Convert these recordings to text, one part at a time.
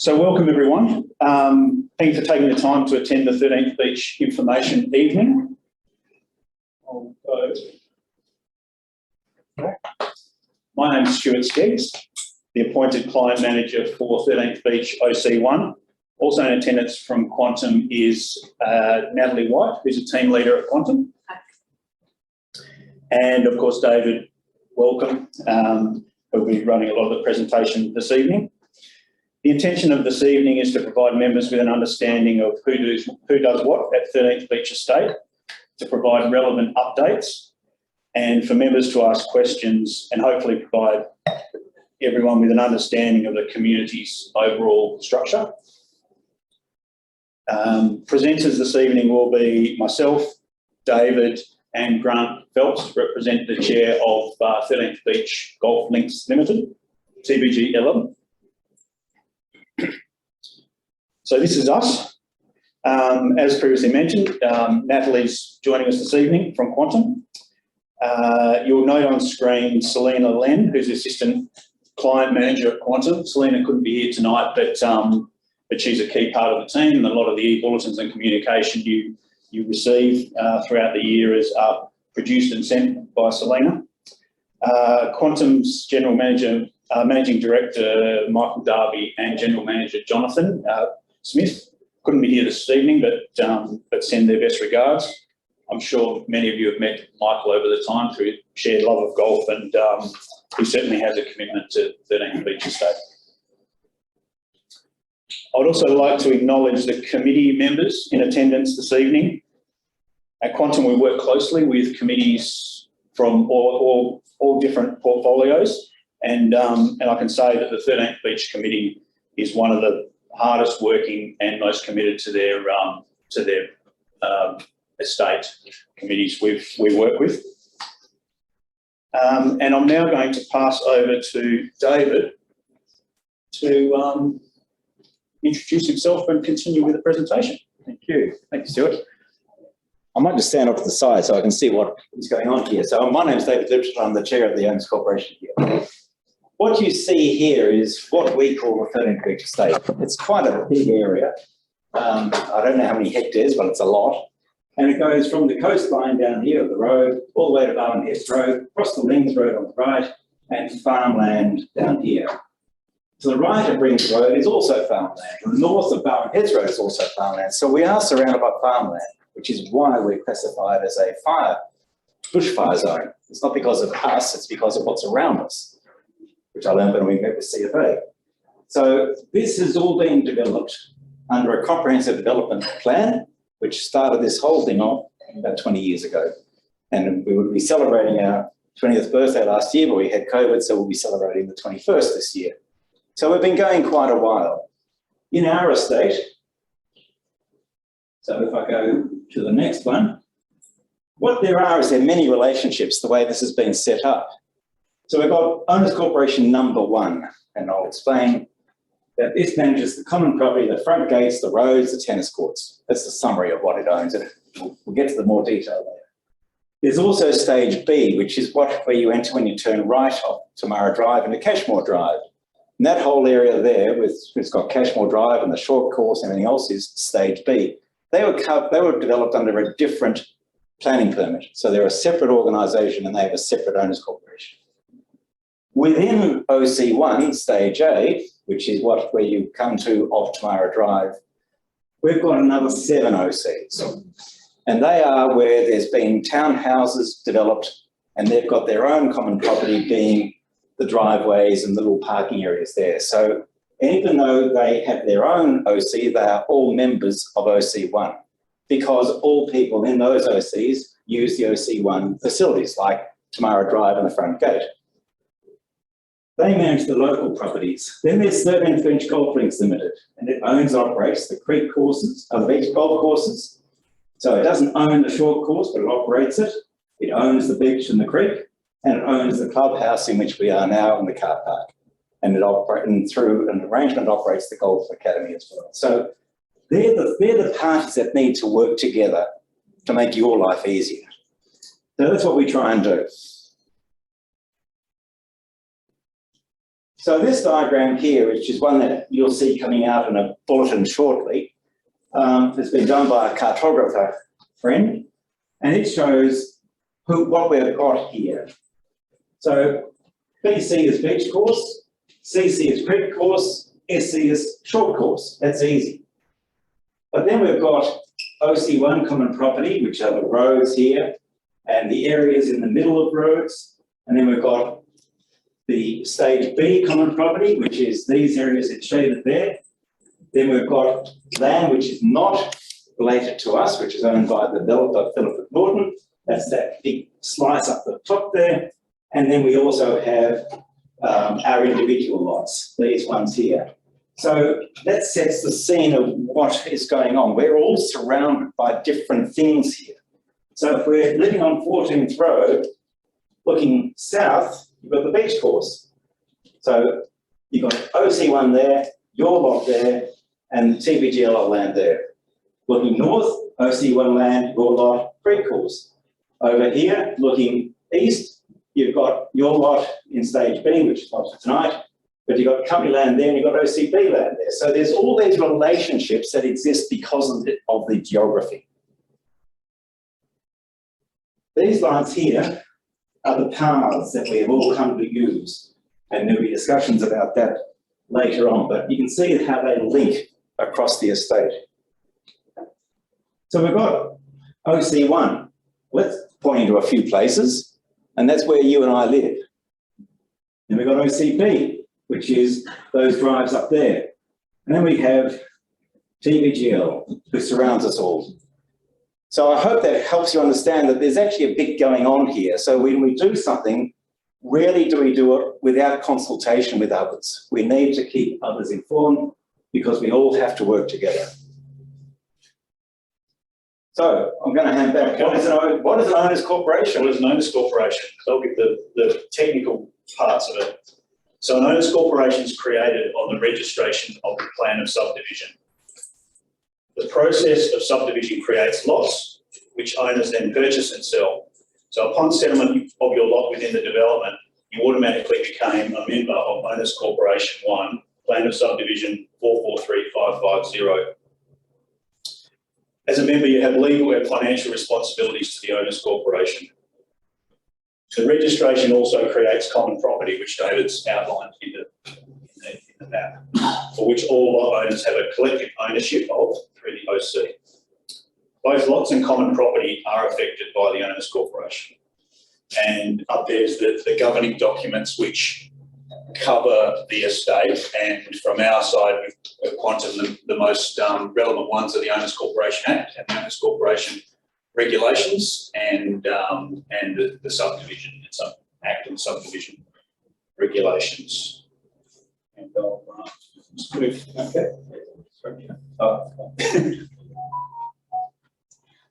So welcome everyone. Thank you for taking the time to attend the 13th Beach Information Evening. My name is Stuart Skeggs, the appointed client manager for 13th Beach OC1. Also in attendance from Quantum is Natalie White, who's a team leader at Quantum. And of course, David, welcome. Who'll be running a lot of the presentation this evening. The intention of this evening is to provide members with an understanding of who does what at 13th Beach Estate, to provide relevant updates, and for members to ask questions and hopefully provide everyone with an understanding of the community's overall structure. Presenters this evening will be myself, David, and Grant Phelps, represent the chair of 13th Beach Golf Links Limited, TBG 11. So this is us. As previously mentioned, Natalie's joining us this evening from Quantum. You'll note on screen Selena Len, who's the assistant client manager at Quantum. Selena couldn't be here tonight, but she's a key part of the team, and a lot of the e-bulletins and communication you receive throughout the year is produced and sent by Selena. Quantum's general manager, managing director Michael Darby, and general manager Jonathan Smith couldn't be here this evening, but send their best regards. I'm sure many of you have met Michael over the time through shared love of golf, and he certainly has a commitment to 13th Beach Estate. I'd also like to acknowledge the committee members in attendance this evening. At Quantum, we work closely with committees from all different portfolios, and I can say that the 13th Beach Committee is one of the hardest working and most committed to their estate committees we work with. And I'm now going to pass over to David to introduce himself and continue with the presentation. Thank you. Thank you, Stuart. I might just stand off to the side so I can see what is going on here. So my name is David Lipton. I'm the chair of the Owners Corporation here. What you see here is what we call the 13th Beach Estate. It's quite a big area. I don't know how many hectares, but it's a lot. And it goes from the coastline down here of the road, all the way to Barwon Heads Road, across the Lings Road on the right, and farmland down here. To the right of Brings Road is also farmland. To the north of Barwon Heads Road is also farmland. So we are surrounded by farmland, which is why we're classified as a bushfire zone. It's not because of us, it's because of what's around us, which I learned when we met with CFA. So this has all been developed under a comprehensive development plan, which started this whole thing off about 20 years ago. And we would be celebrating our 20th birthday last year, but we had COVID, so we'll be celebrating the 21st this year. So we've been going quite a while. In our estate, so if I go to the next one, what there are is there are many relationships the way this has been set up. So we've got Owners Corporation number 1, and I'll explain that this manages the common property, the front gates, the roads, the tennis courts. That's the summary of what it owns, and we'll get to the more detail later. There's also stage B, which is where you enter when you turn right off Tamara Drive into Cashmore Drive. And that whole area there, it's got Cashmore Drive and the short course and everything else, is stage B. They were developed under a different planning permit. So they're a separate organisation and they have a separate Owners Corporation. Within OC1, stage A, which is where you come to off Tamara Drive, we've got another 7 OCs. And they are where there's been townhouses developed and they've got their own common property being the driveways and the little parking areas there. So even though they have their own OC, they are all members of OC1 because all people in those OCs use the OC1 facilities like Tamara Drive and the front gate. They manage the local properties. Then there's 13th Beach Golf Links Limited, and it owns and operates the creek courses, the beach golf courses. So it doesn't own the short course, but it operates it. It owns the beach and the creek, and it owns the clubhouse in which we are now in the car park. And through an arrangement operates the golf academy as well. So they're the parties that need to work together to make your life easier. So that's what we try and do. So this diagram here, which is one that you'll see coming out in a bulletin shortly, has been done by a cartographer friend, and it shows what we've got here. So BC is beach course, CC is creek course, SC is short course. That's easy. But then we've got OC1 common property, which are the roads here, and the areas in the middle of roads. And then we've got the stage B common property, which is these areas that shaded there. Then we've got land which is not related to us, which is owned by the developer Philip Norton. That's that big slice up the top there. And then we also have our individual lots, these ones here. So that sets the scene of what is going on. We're all surrounded by different things here. So if we're living on 14th Road, looking south, you've got the beach course. So you've got OC1 there, your lot there, and the TBGLL land there. Looking north, OC1 land, your lot, creek course. Over here, looking east, you've got your lot in stage B, which is not for tonight, but you've got company land there and you've got OCB land there. So there's all these relationships that exist because of the geography. These lines here are the paths that we have all come to use, and there'll be discussions about that later on, but you can see how they link across the estate. So we've got OC1. Let's point to a few places, and that's where you and I live. Then we've got OCB, which is those drives up there. And then we have TBGL, who surrounds us all. So I hope that helps you understand that there's actually a bit going on here. So when we do something, rarely do we do it without consultation with others. We need to keep others informed because we all have to work together. So I'm going to hand back. Okay. What is an owner's corporation? What is an owner's corporation? I'll get the technical parts of it. So an owner's corporation is created on the registration of the plan of subdivision. The process of subdivision creates lots, which owners then purchase and sell. So upon settlement of your lot within the development, you automatically became a member of Owners Corporation 1, Plan of Subdivision 443550. As a member, you have legal and financial responsibilities to the Owners Corporation. The registration also creates common property, which David's outlined in the map, for which all lot owners have a collective ownership of through the OC. Both lots and common property are affected by the Owners Corporation. And up there's the governing documents which cover the estate, and from our side we've quantum the most relevant ones are the Owners Corporation Act and the Owners Corporation regulations and the subdivision Act and subdivision regulations. And I'll okay. Oh.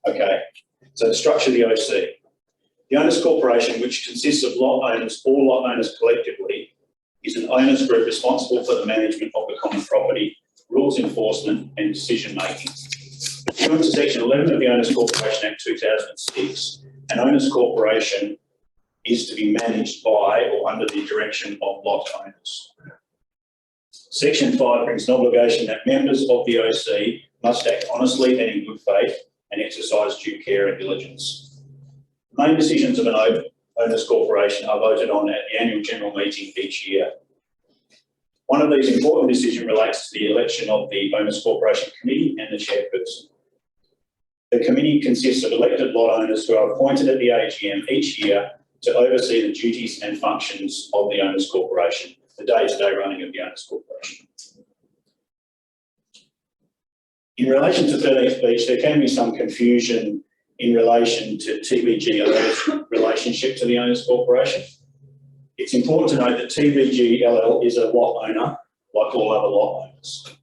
Okay, so the structure of the OC. The Owners Corporation, which consists of all lot owners collectively, is an owners group responsible for the management of the common property, rules enforcement and decision making. Pursuant to Section 11 of the Owners Corporation Act 2006, an owners corporation is to be managed by or under the direction of lot owners. Section 5 brings an obligation that members of the OC must act honestly and in good faith and exercise due care and diligence. The main decisions of an owners corporation are voted on at the annual general meeting each year. One of these important decisions relates to the election of the Owners Corporation Committee and the chairperson. The committee consists of elected lot owners who are appointed at the AGM each year to oversee the duties and functions of the Owners Corporation, the day-to-day running of the Owners Corporation. In relation to 13th Beach, there can be some confusion in relation to TBGLL's relationship to the Owners Corporation. It's important to note that TBGLL is a lot owner, like all other lot owners,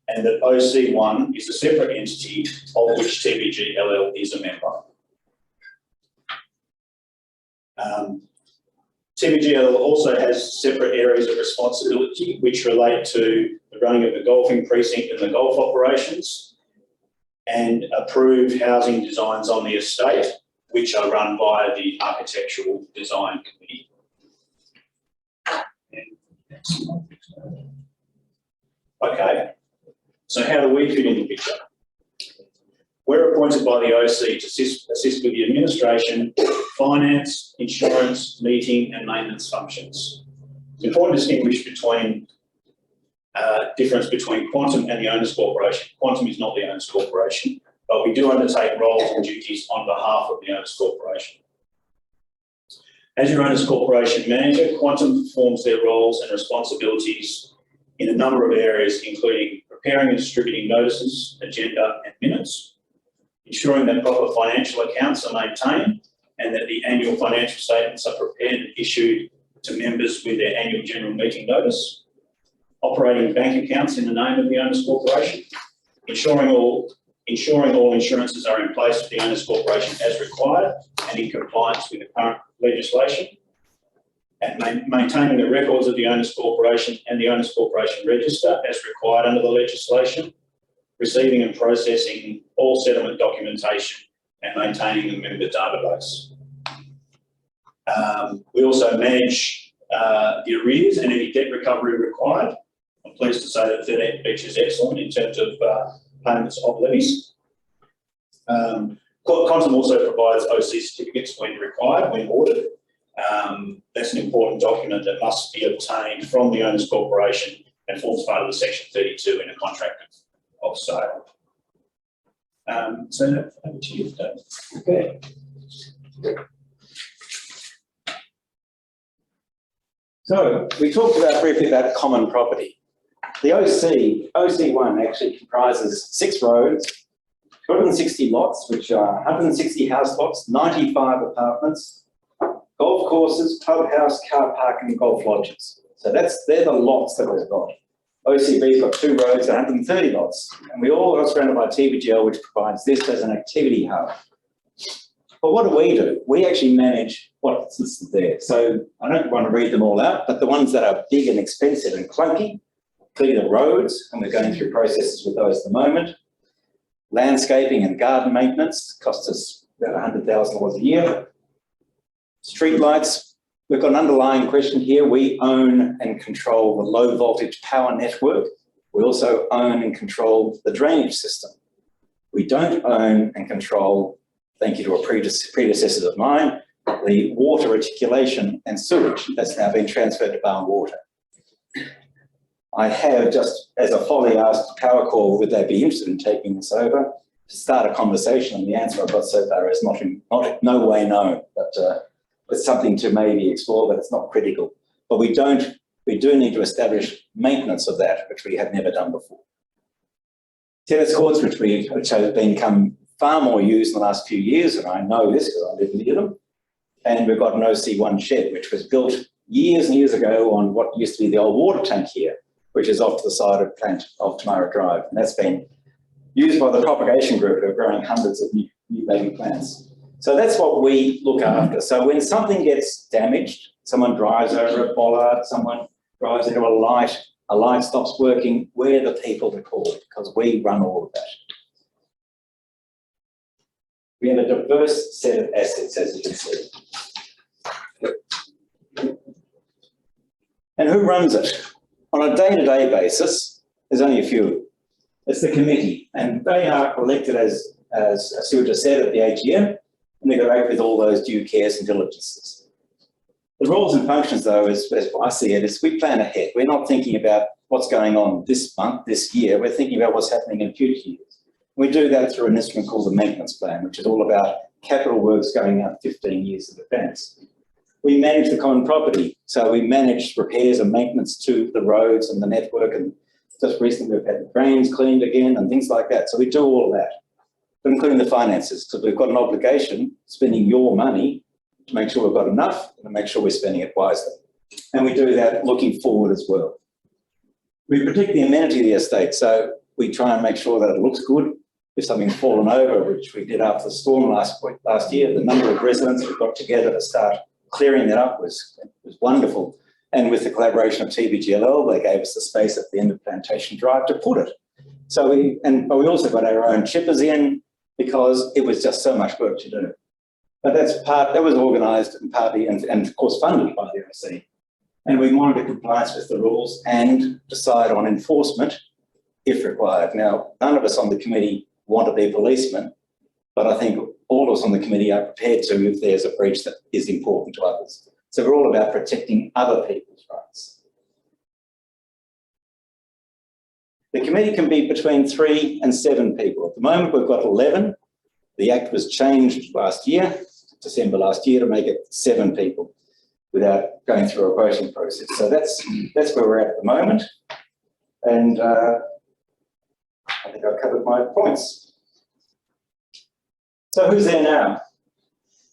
and that OC1 is a separate entity of which TBGLL is a member. TBGLL also has separate areas of responsibility which relate to the running of the golfing precinct and the golf operations, and approved housing designs on the estate, which are run by the Architectural Design Committee. And Okay, so how do we fit in the picture? We're appointed by the OC to assist with the administration, finance, insurance, meeting and maintenance functions. It's important to distinguish between difference between Quantum and the Owners Corporation. Quantum is not the Owners Corporation, but we do undertake roles and duties on behalf of the Owners Corporation. As your Owners Corporation manager, Quantum performs their roles and responsibilities in a number of areas, including preparing and distributing notices, agenda and minutes, ensuring that proper financial accounts are maintained and that the annual financial statements are prepared and issued to members with their annual general meeting notice, operating bank accounts in the name of the Owners Corporation, ensuring all insurances are in place for the Owners Corporation as required and in compliance with the current legislation, and maintaining the records of the Owners Corporation and the Owners Corporation Register as required under the legislation, receiving and processing all settlement documentation and maintaining the member database. We also manage the arrears and any debt recovery required. I'm pleased to say that Thirteenth Beach is excellent in terms of payments of levies. Quantum also provides OC certificates when required, when ordered. That's an important document that must be obtained from the Owners Corporation and forms part of the Section 32 in a contract of sale. So over to you, Dave. Okay. So we talked briefly about common property. The OC1 actually comprises 6 roads, 260 lots, which are 160 house lots, 95 apartments, golf courses, clubhouse, car park and golf lodges. So they're the lots that we've got. OCB's got 2 roads, 130 lots, and we all are surrounded by TBGL, which provides this as an activity hub. But what do? We actually manage what's listed there. So I don't want to read them all out, but the ones that are big and expensive and clunky, clear the roads, and we're going through processes with those at the moment. Landscaping and garden maintenance costs us about $100,000 a year. Street lights, we've got an underlying question here. We own and control the low voltage power network. We also own and control the drainage system. We don't own and control, thank you to a predecessor of mine, the water reticulation and sewage that's now been transferred to Barn Water. I have just, as a folly, asked Power Corp would they be interested in taking this over to start a conversation, and the answer I've got so far is no way known, but it's something to maybe explore, but it's not critical. But we do need to establish maintenance of that, which we have never done before. Tennis courts, which have become far more used in the last few years, and I know this because I live near them. And we've got an OC1 shed, which was built years and years ago on what used to be the old water tank here, which is off to the side of plant of Tamara Drive. And that's been used by the propagation group who are growing hundreds of new baby plants. So that's what we look after. So when something gets damaged, someone drives over a bollard, someone drives into a light stops working, we're the people to call because we run all of that. We have a diverse set of assets, as you can see. And who runs it? On a day-to-day basis, there's only a few. It's the committee, and they are elected as Sue just said, at the AGM, and they go out with all those due cares and diligences. The roles and functions, though, as I see it, is we plan ahead. We're not thinking about what's going on this month, this year. We're thinking about what's happening in future years. We do that through an instrument called the maintenance plan, which is all about capital works going out 15 years in advance. We manage the common property, so we manage repairs and maintenance to the roads and the network, and just recently we've had the drains cleaned again and things like that. So we do all of that, but including the finances, because we've got an obligation spending your money to make sure we've got enough and to make sure we're spending it wisely. And we do that looking forward as well. We protect the amenity of the estate, so we try and make sure that it looks good. If something's fallen over, which we did after the storm last year, the number of residents who got together to start clearing that up was wonderful. And with the collaboration of TBGLL, they gave us the space at the end of Plantation Drive to put it. So but we also got our own chippers in because it was just so much work to do. But that was organised and partly and of course funded by the OC. And we monitor compliance with the rules and decide on enforcement if required. Now, none of us on the committee want to be policemen, but I think all of us on the committee are prepared to if there's a breach that is important to others. So we're all about protecting other people's rights. The committee can be between 3 and 7 people. At the moment, we've got 11. The Act was changed last year, December last year, to make it 7 people without going through a voting process. So that's where we're at the moment. And I think I've covered my points. So who's there now?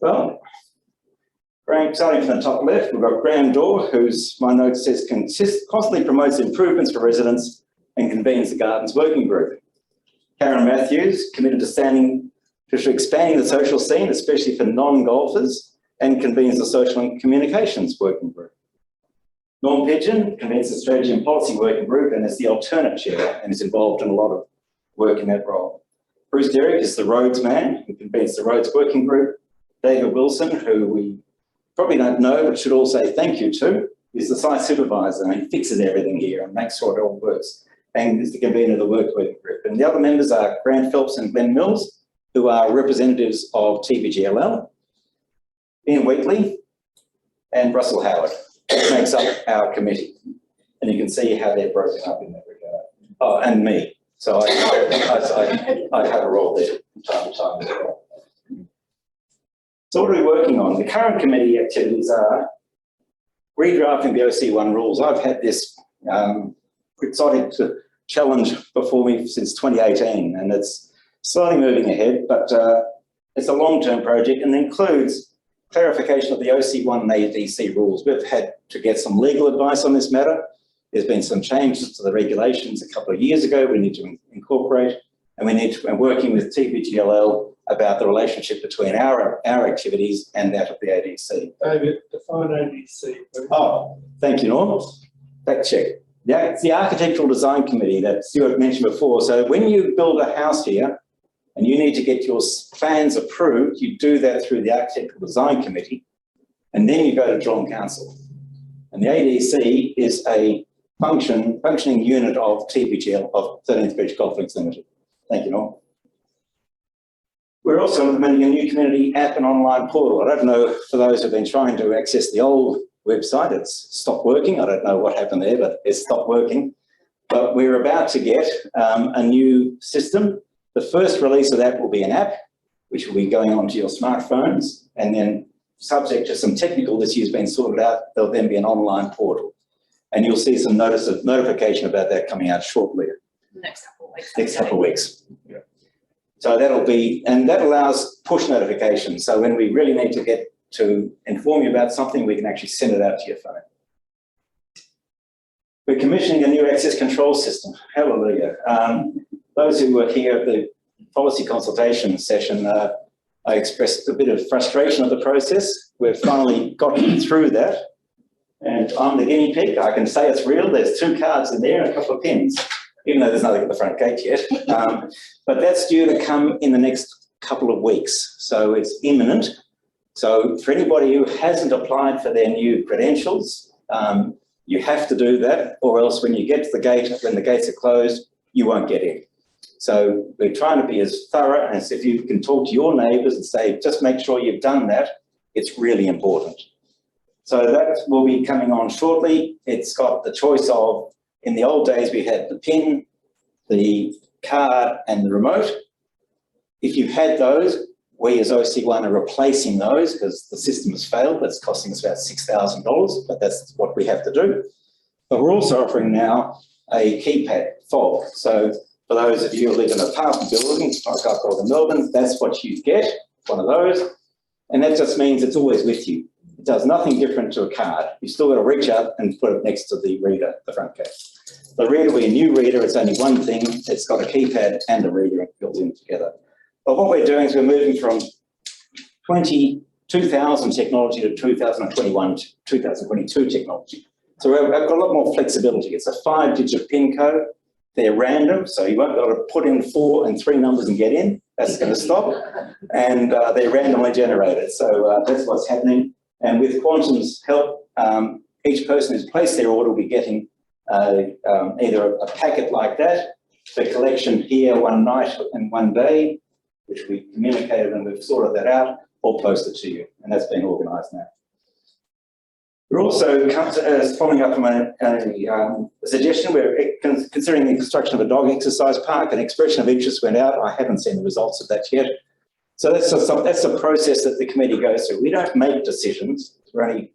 Well, starting from the top left, we've got Graham Dorr, who's, my note says, constantly promotes improvements for residents and convenes the Gardens Working Group. Karen Matthews, committed to expanding the social scene, especially for non-golfers, and convenes the Social and Communications Working Group. Norm Pidgeon convenes the Strategy and Policy Working Group and is the alternate chair and is involved in a lot of work in that role. Bruce Derrick is the roads man who convenes the Roads Working Group. David Wilson, who we probably don't know but should all say thank you to, is the site supervisor and he fixes everything here and makes sure it all works, and is the convener of the Work Working Group. And the other members are Grant Phelps and Glenn Mills, who are representatives of TBGLL, Ian Wheatley and Russell Howard, which makes up our committee. And you can see how they're broken up in that regard. Oh, and me. So I have a role there from time to time as well. So what are we working on? The current committee activities are redrafting the OC1 rules. I've had this exotic challenge before me since 2018, and it's slowly moving ahead, but it's a long-term project and includes clarification of the OC1 and ADC rules. We've had to get some legal advice on this matter. There's been some changes to the regulations a couple of years ago we need to incorporate, and we're working with TBGLL about the relationship between our activities and that of the ADC. David, define ADC. Oh, thank you, Norm. Fact check. Yeah, it's the Architectural Design Committee that Stuart mentioned before. So when you build a house here and you need to get your plans approved, you do that through the Architectural Design Committee, and then you go to Drum Council. And the ADC is a functioning unit of TBGL, of 13th Beach Golf Links Limited. Thank you, Norm. We're also implementing a new community app and online portal. I don't know, for those who've been trying to access the old website, it's stopped working. I don't know what happened there, but it's stopped working. But we're about to get a new system. The first release of that will be an app, which will be going onto your smartphones, and then subject to some technical issues being sorted out, there'll then be an online portal. And you'll see some notification about that coming out shortly. Next couple of weeks. Next couple of weeks. Yeah. So that'll be, and that allows push notifications. So when we really need to get to inform you about something, we can actually send it out to your phone. We're commissioning a new access control system. Hallelujah. Those who were here at the policy consultation session, I expressed a bit of frustration of the process. We've finally gotten through that. And I'm the guinea pig. I can say it's real. There's 2 cards in there and a couple of pins, even though there's nothing at the front gate yet. But that's due to come in the next couple of weeks. So it's imminent. So for anybody who hasn't applied for their new credentials, you have to do that, or else when you get to the gate, when the gates are closed, you won't get in. So we're trying to be as thorough as if you can talk to your neighbours and say, just make sure you've done that. It's really important. So that will be coming on shortly. It's got the choice of, in the old days, we had the PIN, the card and the remote. If you've had those, we as OC1 are replacing those because the system has failed. That's costing us about $6,000, but that's what we have to do. But we're also offering now a keypad fob. So for those of you who live in apartment buildings, like I've got in Melbourne, that's what you get, one of those. And that just means it's always with you. It does nothing different to a card. You've still got to reach up and put it next to the reader, the front case. The reader will be a new reader. It's only one thing. It's got a keypad and a reader built in together. But what we're doing is we're moving from 2000 technology to 2021, 2022 technology. So we've got a lot more flexibility. It's a 5-digit PIN code. They're random, so you won't be able to put in 4 and 3 numbers and get in. That's going to stop. And they're randomly generated. So that's what's happening. And with Quantum's help, each person who's placed their order will be getting either a packet like that for collection here one night and one day, which we communicated and we've sorted that out, or posted to you, and that's been organised now. We're also following up on a suggestion. We're considering the construction of a dog exercise park. An expression of interest went out. I haven't seen the results of that yet. So that's the process that the committee goes through. We don't make decisions. We're only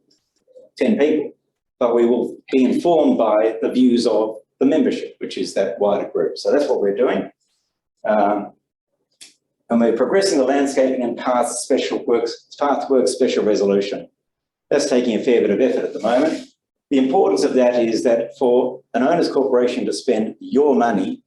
10 people, but we will be informed by the views of the membership, which is that wider group. So that's what we're doing. And we're progressing the landscaping and path works special resolution. That's taking a fair bit of effort at the moment. The importance of that is that for an owners corporation to spend your money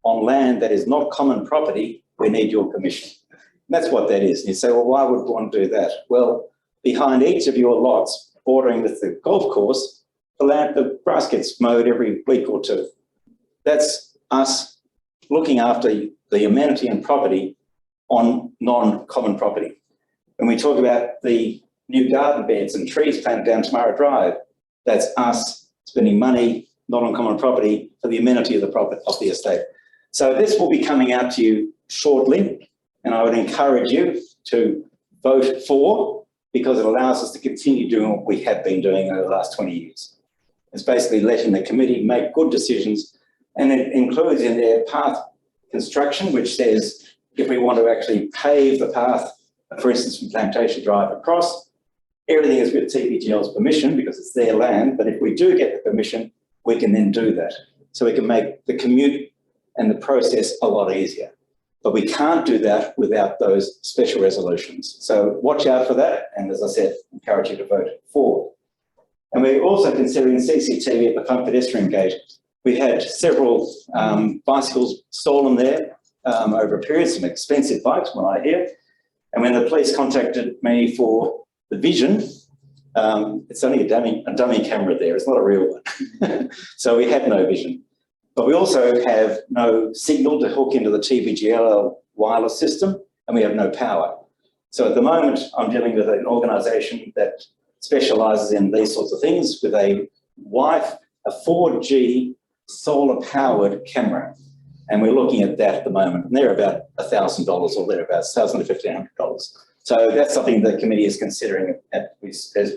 on land that is not common property, we need your permission. And that's what that is. And you say, well, why would one do that? Well, behind each of your lots bordering with the golf course, the grass gets mowed every week or two. That's us looking after the amenity and property on non-common property. When we talk about the new garden beds and trees planted down Tamara Drive, that's us spending money, not on common property, for the amenity of the estate. So this will be coming out to you shortly, and I would encourage you to vote for, because it allows us to continue doing what we have been doing over the last 20 years. It's basically letting the committee make good decisions, and it includes in their path construction, which says if we want to actually pave the path, for instance, from Plantation Drive across, everything is with TPGL's permission because it's their land, but if we do get the permission, we can then do that. So we can make the commute and the process a lot easier. But we can't do that without those special resolutions. So watch out for that, and as I said, encourage you to vote for. And we're also considering CCTV at the front pedestrian gate. We had several bicycles stolen there over a period, some expensive bikes, from what I hear. And when the police contacted me for the vision, it's only a dummy camera there. It's not a real one. So we had no vision. But we also have no signal to hook into the TPGL wireless system, and we have no power. So at the moment, I'm dealing with an organisation that specialises in these sorts of things with a 4G solar-powered camera. And we're looking at that at the moment. And they're about $1,000 or thereabouts, $1,000 to $1,500. So that's something the committee is considering as we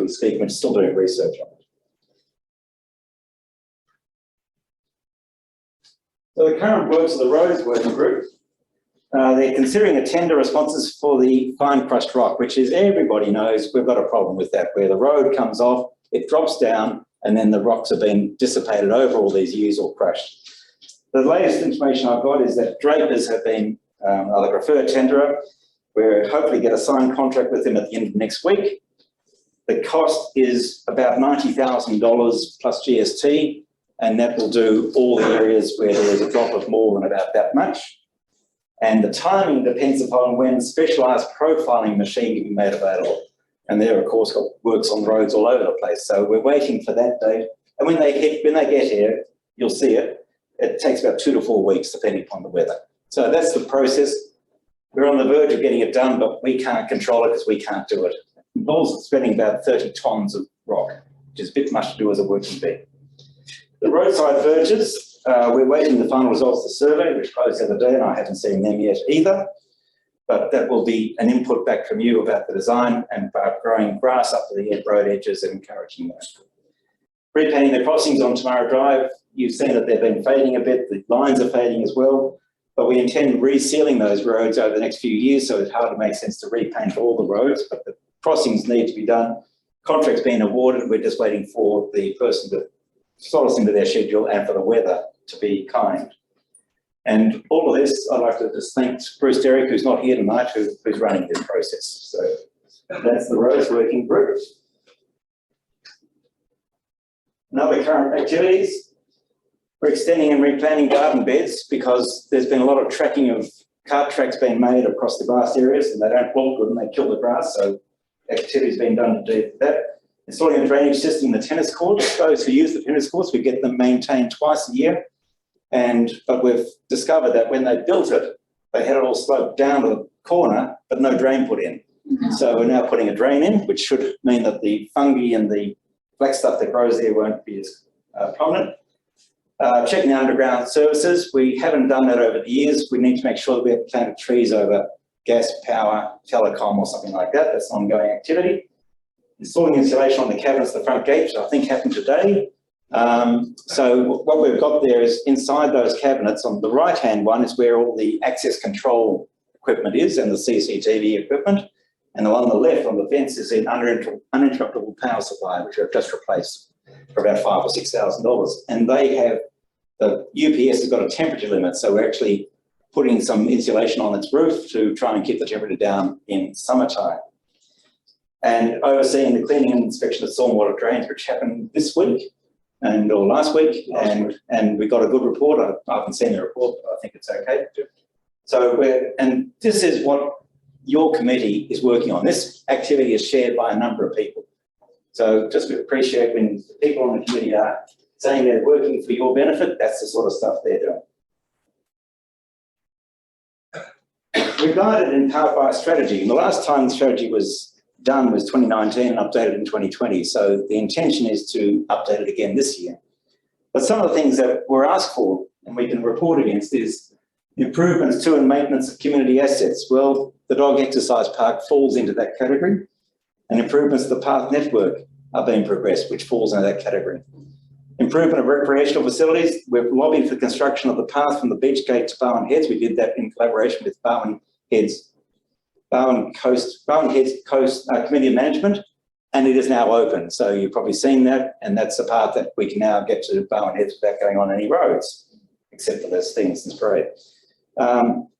speak. We're still doing research on it. So the current works of the roads working group, they're considering a tender responses for the fine crushed rock, which is, everybody knows we've got a problem with that, where the road comes off, it drops down, and then the rocks have been dissipated over all these years or crushed. The latest information I've got is that Drapers have been the preferred tenderer. We'll hopefully get a signed contract with them at the end of next week. The cost is about $90,000 plus GST, and that will do all the areas where there is a drop of more than about that much. And the timing depends upon when specialised profiling machine can be made available. And there, of course, got works on roads all over the place. So we're waiting for that date. And when they get here, you'll see it. It takes about 2 to 4 weeks, depending upon the weather. So that's the process. We're on the verge of getting it done, but we can't control it because we can't do it. It involves spending about 30 tonnes of rock, which is a bit much to do as a working bed. The roadside verges, we're waiting the final results of the survey, which closed the other day, and I haven't seen them yet either. But that will be an input back from you about the design and about growing grass up to the road edges and encouraging that. Repainting the crossings on Tamara Drive, you've seen that they've been fading a bit, the lines are fading as well, but we intend resealing those roads over the next few years, so it's hard to make sense to repaint all the roads, but the crossings need to be done. Contract's been awarded, we're just waiting for the person to slot us into their schedule and for the weather to be kind. And all of this, I'd like to just thank Bruce Derrick, who's not here tonight, who's running this process. So that's the roads working group. And other current activities, we're extending and replanting garden beds because there's been a lot of tracking of cart tracks being made across the grass areas, and they don't look good and they kill the grass, so activity's been done to do that. Installing a drainage system in the tennis courts. Those who use the tennis courts, we get them maintained twice a year. But we've discovered that when they built it, they had it all sloped down to the corner, but no drain put in. So we're now putting a drain in, which should mean that the fungi and the black stuff that grows there won't be as prominent. Checking the underground services, we haven't done that over the years. We need to make sure that we have planted trees over gas, power, telecom or something like that. That's an ongoing activity. Installing insulation on the cabinets at the front gate, which I think happened today. So what we've got there is inside those cabinets, on the right-hand one is where all the access control equipment is and the CCTV equipment. And the one on the left on the fence is an uninterruptible power supply, which we've just replaced for about $5,000 or $6,000. And they have, the UPS has got a temperature limit. So we're actually putting some insulation on its roof to try and keep the temperature down in summertime. And overseeing the cleaning and inspection of stormwater drains, which happened this week or last week. And we got a good report. I haven't seen the report, but I think it's okay. So and this is what your committee is working on. This activity is shared by a number of people. So just appreciate when the people on the committee are saying they're working for your benefit, that's the sort of stuff they're doing. We're guided in part by a strategy. And the last time the strategy was done was 2019 and updated in 2020. So the intention is to update it again this year. But some of the things that we're asked for and we can report against is improvements to and maintenance of community assets. Well, the dog exercise park falls into that category, and improvements to the path network are being progressed, which falls into that category. Improvement of recreational facilities. We've lobbied for construction of the path from the beach gate to Bowen Heads. We did that in collaboration with Bowen Heads Coast Committee of Management, and it is now open. So you've probably seen that, and that's the path that we can now get to Bowen Heads without going on any roads, except for those things in Parade.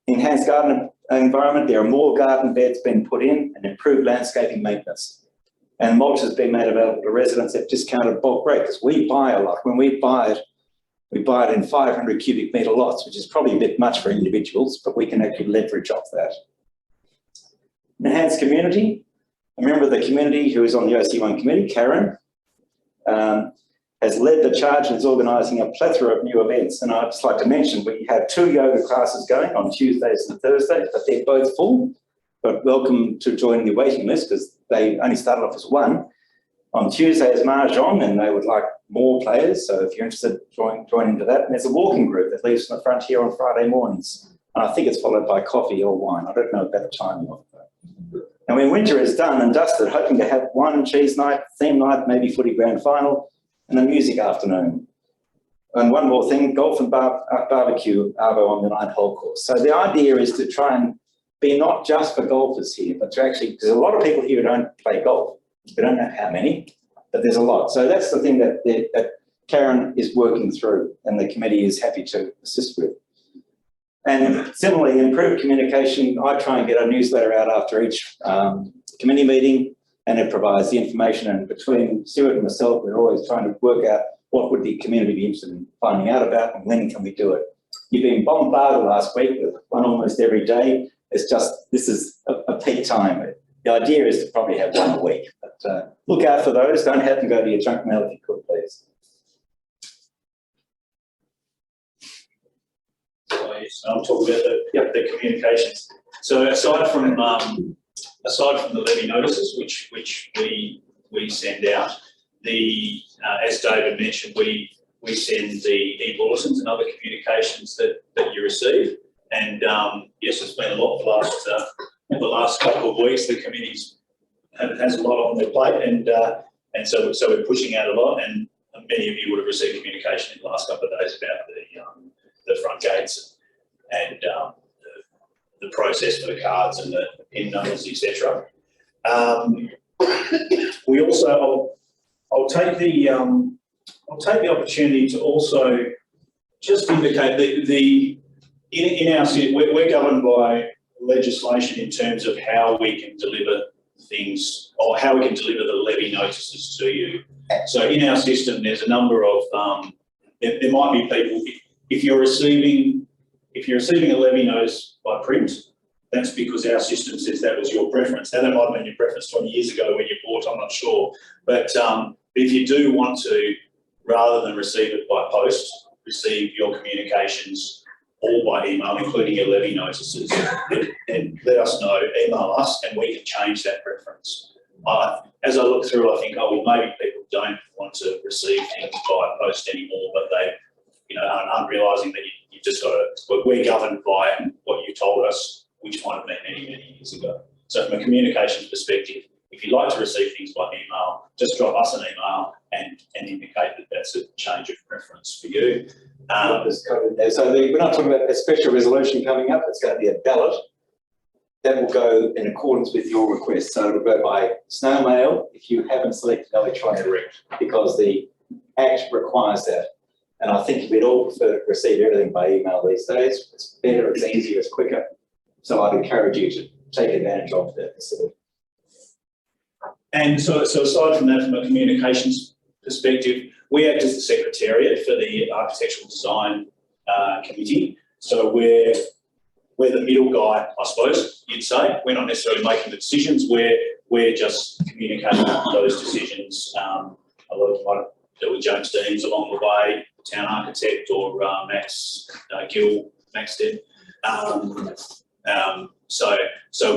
Enhanced garden environment. There are more garden beds being put in and improved landscaping maintenance. And mulch has been made available to residents at discounted bulk rate, because we buy a lot. When we buy it in 500 cubic metre lots, which is probably a bit much for individuals, but we can actually leverage off that. Enhanced community. A member of the community who is on the OC1 committee, Karen, has led the charge and is organising a plethora of new events. And I'd just like to mention, we have 2 yoga classes going on Tuesdays and Thursdays, but they're both full. But welcome to join the waiting list, because they only started off as 1. On Tuesday is Mahjong, and they would like more players. So if you're interested, join into that. And there's a walking group that leaves from the front here on Friday mornings. And I think it's followed by coffee or wine. I don't know about the timing of it. And when winter is done and dusted, hoping to have one cheese night, theme night, maybe footy grand final, and a music afternoon. And one more thing, golf and barbecue arvo on the 9-hole course. So the idea is to try and be not just for golfers here, but to actually, because a lot of people here don't play golf. We don't know how many, but there's a lot. So that's the thing that Karen is working through, and the committee is happy to assist with. And similarly, improved communication. I try and get a newsletter out after each committee meeting, and it provides the information. And between Stuart and myself, we're always trying to work out what would the community be interested in finding out about and when can we do it. You've been bombarded last week with one almost every day. It's just, this is a peak time. The idea is to probably have one a week, but look out for those. Don't have them go to your junk mail if you could, please. I'll talk about the communications. So aside from the levy notices, which we send out, as David mentioned, we send the e-bulletins and other communications that you receive. And yes, it's been a lot for the last couple of weeks. The committee has a lot on their plate, and so we're pushing out a lot. And many of you would have received communication in the last couple of days about the front gates and the process for the cards and the PIN numbers, etc. We also, I'll take the opportunity to also just indicate in our city, we're governed by legislation in terms of how we can deliver things, or how we can deliver the levy notices to you. So in our system, there's a number of there might be people. If you're receiving a levy notice by print, that's because our system says that was your preference. Now, that might have been your preference 20 years ago when you bought, I'm not sure. But if you do want to, rather than receive it by post, receive your communications all by email, including your levy notices, and let us know, email us, and we can change that preference. as I look through, I think, oh, well, maybe people don't want to receive things by post anymore, but they, aren't realising that you just got to, we're governed by what you told us, which might have been many, many years ago. So from a communications perspective, if you'd like to receive things by email, just drop us an email and indicate that that's a change of preference for you. So we're not talking about a special resolution coming up, it's going to be a ballot that will go in accordance with your request. So it'll go by snail mail if you haven't selected electronic, because the Act requires that. And I think we'd all prefer to receive everything by email these days. It's better, it's easier, it's quicker. So I'd encourage you to take advantage of that facility. And so aside from that, from a communications perspective, we act as the secretariat for the architectural design committee. So we're the middle guy, I suppose you'd say. We're not necessarily making the decisions. We're just communicating those decisions. A lot of might deal with James Deans along the way, the town architect, or Max Gill, Max did. So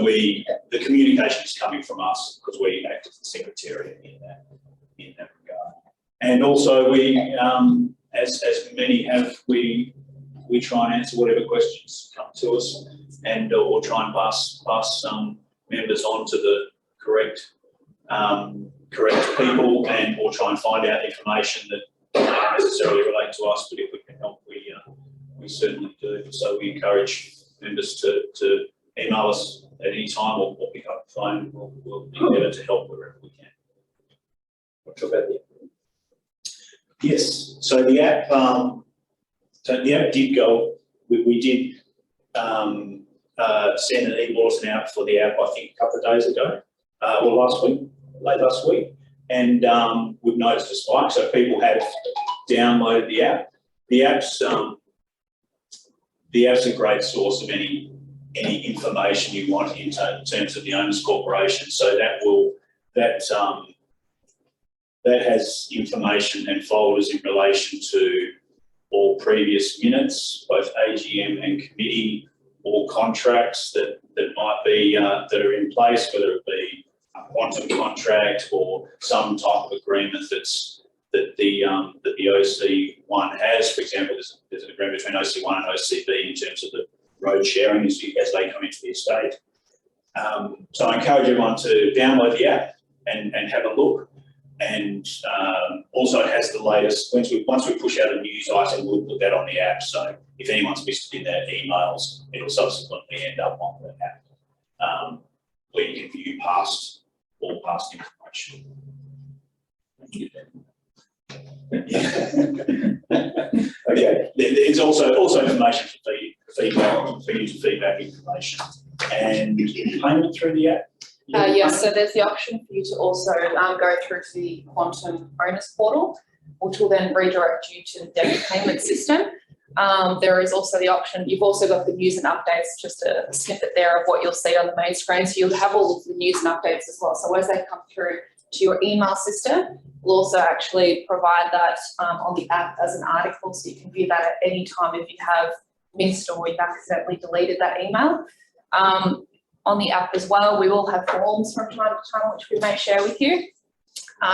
the communication is coming from us because we act as the secretariat in that regard. And also we, as many have, we try and answer whatever questions come to us, and or try and pass members on to the correct people, and or try and find out information that doesn't necessarily relate to us, but if we can help, we certainly do. So we encourage members to email us at any time or pick up the phone. We'll endeavour to help wherever we can. What's about the app? Yes. So the app. The app did go. We did send an e-bulletin out for the app, I think, a couple of days ago, or late last week, and we've noticed a spike. So people have downloaded the app. The app's a great source of any information you want in terms of the Owners Corporation. So that has information and folders in relation to all previous minutes, both AGM and committee, or contracts that might be that are in place, whether it be a quantum contract or some type of agreement that the OC1 has. For example, there's an agreement between OC1 and OCB in terms of the road sharing as they come into the estate. So I encourage everyone to download the app and have a look. And also it has the latest, once we push out a news item, we'll put that on the app. So if anyone's missed it in their emails, it'll subsequently end up on the app where you can view past information. Okay. There's also information for feedback, for you to feedback information, and payment through the app. Yes, so there's the option for you to also go through to the Quantum Owners portal, which will then redirect you to the debit payment system. There is also the option, you've also got the news and updates, just a snippet there of what you'll see on the main screen. So you'll have all of the news and updates as well. So as they come through to your email system, we'll also actually provide that on the app as an article, so you can view that at any time if you have missed or you've accidentally deleted that email. On the app as well, we will have forms from time to time which we may share with you.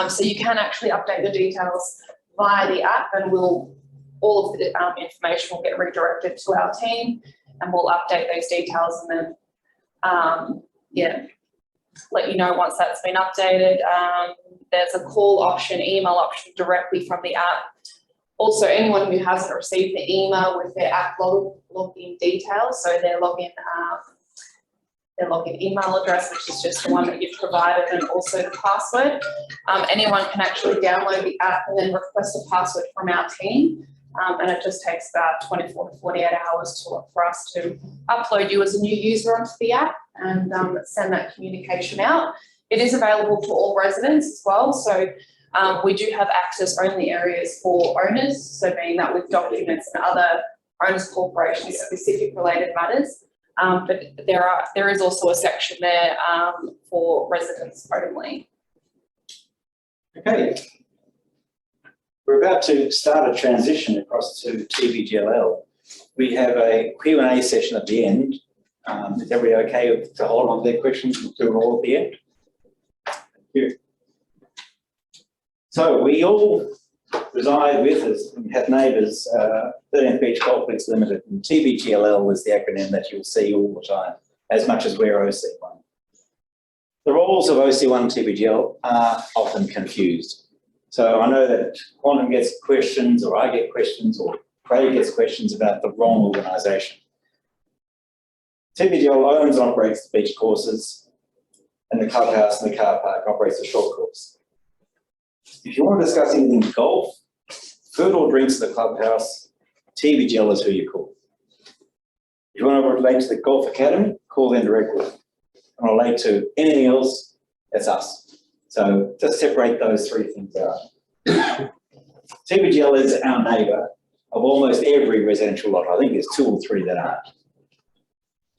So you can actually update the details via the app, and all of the information will get redirected to our team, and we'll update those details and then let you know once that's been updated. There's a call option, email option directly from the app. Also, anyone who hasn't received the email with their app login details, so their login email address, which is just the one that you've provided, and also the password. Anyone can actually download the app and then request a password from our team. And it just takes about 24 to 48 hours for us to upload you as a new user onto the app and send that communication out. It is available to all residents as well. So we do have access only areas for owners, so being that with documents and other Owners Corporation specific related matters. But there is also a section there for residents only. Okay. We're about to start a transition across to TVGLL. We have a Q&A session at the end. Is everybody okay to hold on to their questions and do it all at the end? you. So we all reside with us and have neighbours, 13th Beach Golf Links Limited, and TBGLL is the acronym that you'll see all the time, as much as we're OC1. The roles of OC1 and TBGL are often confused. So I know that Quantum gets questions, or I get questions, or Craig gets questions about the wrong organisation. TBGL owns and operates the beach courses, and the clubhouse and the car park operates the short course. If you want to discuss anything golf, food or drinks at the clubhouse, TBGL is who you call. If you want to relate to the golf academy, call them directly. And relate to anything else, that's us. So just separate those three things out. TBGL is our neighbour of almost every residential lot. I think there's 2 or 3 that aren't.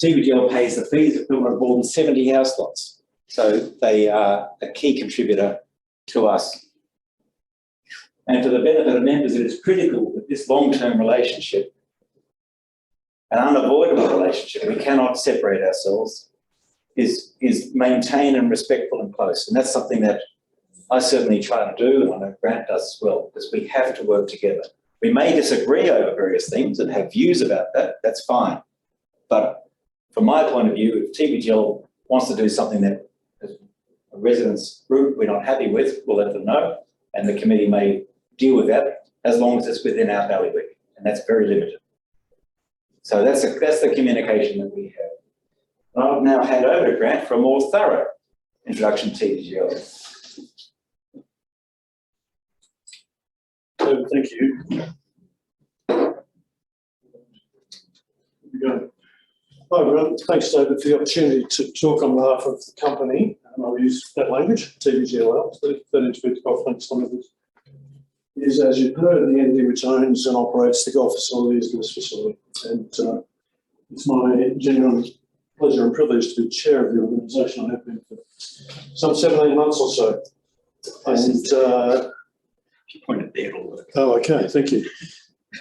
TBGL pays the fees of people of more than 70 house lots. So they are a key contributor to us. And for the benefit of members, it is critical that this long-term relationship, an unavoidable relationship, we cannot separate ourselves, is maintained and respectful and close. And that's something that I certainly try to do, and I know Grant does as well, because we have to work together. We may disagree over various things and have views about that, that's fine. But from my point of view, if TBGL wants to do something that as a residents group we're not happy with, we'll let them know, and the committee may deal with that as long as it's within our bailiwick, and that's very limited. So that's the communication that we have. I'll now hand over to Grant for a more thorough introduction to TBGL. Thank you. Hi everyone, thanks David for the opportunity to talk on behalf of the company, and I'll use that language, TBGLL, 13th Beach Golf Links Limited. Is, as you've heard, the entity which owns and operates the golf facilities in this facility. And it's my genuine pleasure and privilege to be chair of the organisation. I have been for some 17 months or so. And You pointed there all the oh, okay, thank you.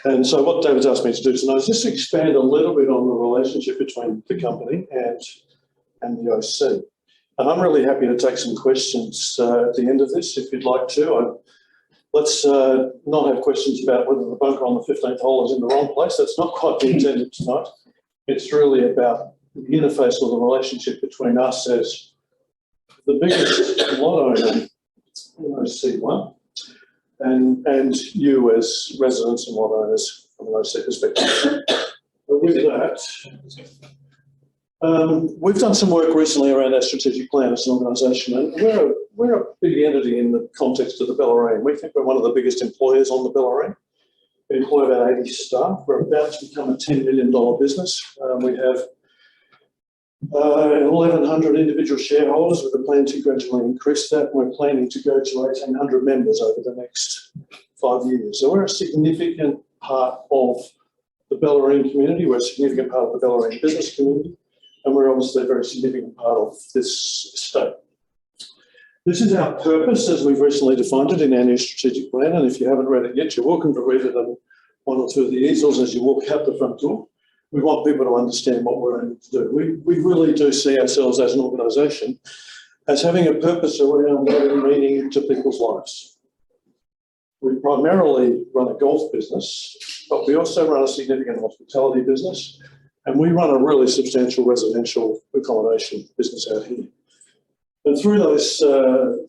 And so what David's asked me to do tonight is just expand a little bit on the relationship between the company and the OC. And I'm really happy to take some questions at the end of this, if you'd like to. Let's not have questions about whether the bunker on the 15th hole is in the wrong place. That's not quite the intent tonight. It's really about the interface or the relationship between us as the biggest lot owner in OC1 and you as residents and lot owners from an OC perspective. But with that, we've done some work recently around our strategic plan as an organisation, and we're a big entity in the context of the Bellarine. We think we're one of the biggest employers on the Bellarine. We employ about 80 staff. We're about to become a $10 million business. We have 1,100 individual shareholders with a plan to gradually increase that. We're planning to go to 1,800 members over the next 5 years. So we're a significant part of the Bellarine community. We're a significant part of the Bellarine business community. And we're obviously a very significant part of this estate. This is our purpose as we've recently defined it in our new strategic plan. And if you haven't read it yet, you're welcome to read it on 1 or 2 of the easels as you walk out the front door. We want people to understand what we're aiming to do. We really do see ourselves as an organisation as having a purpose around adding meaning to people's lives. We primarily run a golf business, but we also run a significant hospitality business. And we run a really substantial residential accommodation business out here. And through those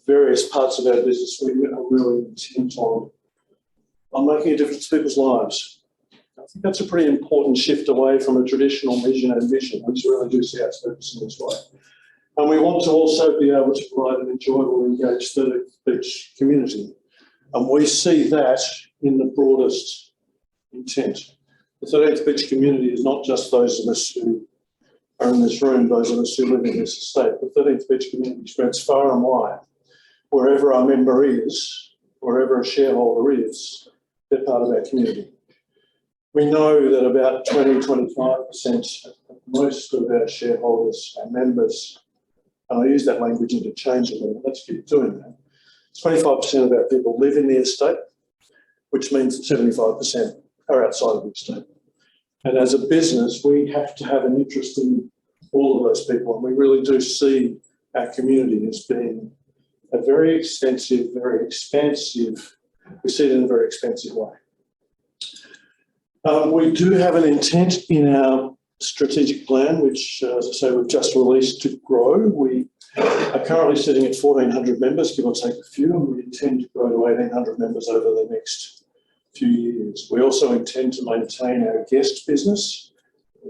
various parts of our business, we are really intent on making a difference to people's lives. I think that's a pretty important shift away from a traditional mission and vision, which really do see our purpose in this way. And we want to also be able to provide an enjoyable, engaged 13th Beach community. And we see that in the broadest intent. The 13th Beach community is not just those of us who are in this room, those of us who live in this estate. The 13th Beach community spreads far and wide. Wherever our member is, wherever a shareholder is, they're part of our community. We know that about 20–25% of most of our shareholders and members, and I use that language interchangeably, let's keep doing that. 25% of our people live in the estate, which means that 75% are outside of the estate. And as a business, we have to have an interest in all of those people, and we really do see our community as being a very extensive, very expansive, we see it in a very expansive way. We do have an intent in our strategic plan, which, as I say, we've just released, to grow. We are currently sitting at 1,400 members, give or take a few, and we intend to grow to 1,800 members over the next few years. We also intend to maintain our guest business.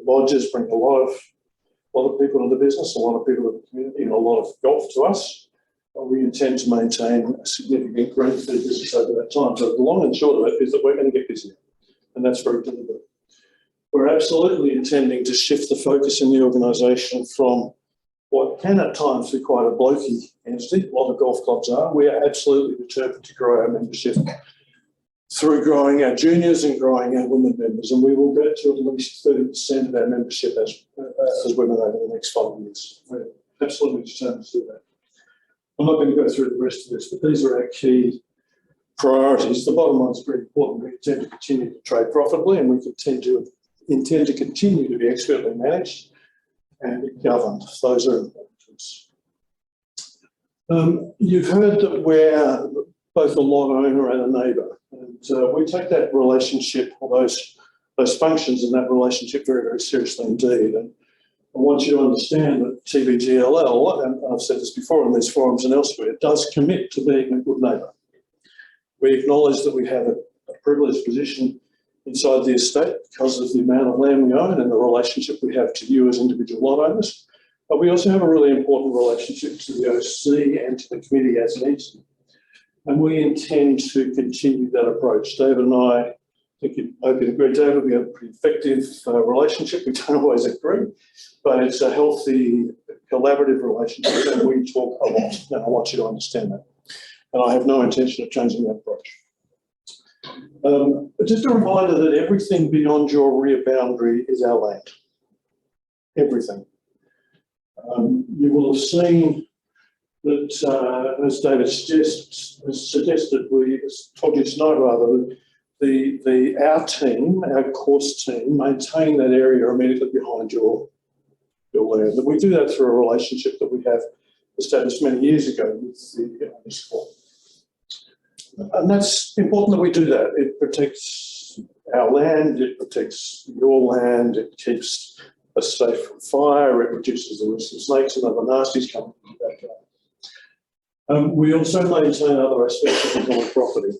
Lodges bring a lot of people to the business, a lot of people to the community, and a lot of golf to us. We intend to maintain a significant growth for the business over that time. So the long and short of it is that we're going to get busier, and that's very deliberate. We're absolutely intending to shift the focus in the organisation from what can at times be quite a blokey entity, a lot of golf clubs are. We are absolutely determined to grow our membership through growing our juniors and growing our women members, and we will get to at least 30% of our membership as women over the next 5 years. We're absolutely determined to do that. I'm not going to go through the rest of this, but these are our key priorities. The bottom line is very important. We intend to continue to trade profitably, and we intend to continue to be expertly managed and governed. Those are important to us. You've heard that we're both a lot owner and a neighbour, and we take that relationship, or those functions in that relationship, very, very seriously indeed. And I want you to understand that TBGLL, and I've said this before in these forums and elsewhere, does commit to being a good neighbour. We acknowledge that we have a privileged position inside the estate because of the amount of land we own and the relationship we have to you as individual lot owners. But we also have a really important relationship to the OC and to the committee as an entity. And we intend to continue that approach. David and I think you hope you'd agree, David, we have a pretty effective relationship. We don't always agree, but it's a healthy, collaborative relationship, and we talk a lot. And I want you to understand that. And I have no intention of changing that approach. But just a reminder that everything beyond your rear boundary is our land. Everything. You will have seen that, as David suggested, as told you tonight rather, our team, our course team, maintain that area immediately behind your land. And we do that through a relationship that we have established many years ago with the owners club. And that's important that we do that. It protects our land, it protects your land, it keeps us safe from fire, it reduces the risk of snakes and other nasties coming from the backyard. We also maintain other aspects of the common property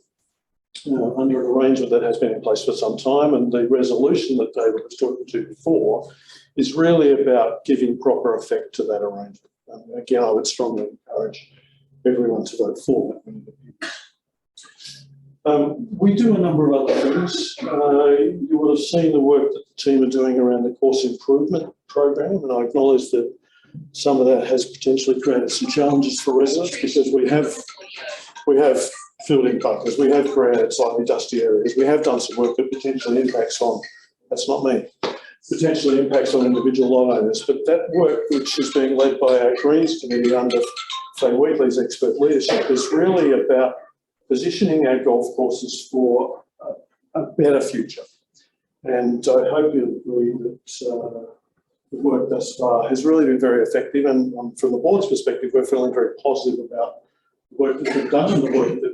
under an arrangement that has been in place for some time, and the resolution that David was talking to before is really about giving proper effect to that arrangement. Again, I would strongly encourage everyone to vote for that. We do a number of other things. You will have seen the work that the team are doing around the course improvement program, and I acknowledge that some of that has potentially created some challenges for residents because we have fielding bunkers, we have created slightly dusty areas, we have done some work that potentially impacts on, that's not me, potentially impacts on individual lot owners. But that work, which is being led by our Greens Committee under Faye Wheatley's expert leadership, is really about positioning our golf courses for a better future. And I hope you'll agree that the work thus far has really been very effective, and from the board's perspective, we're feeling very positive about the work that we've done and the work that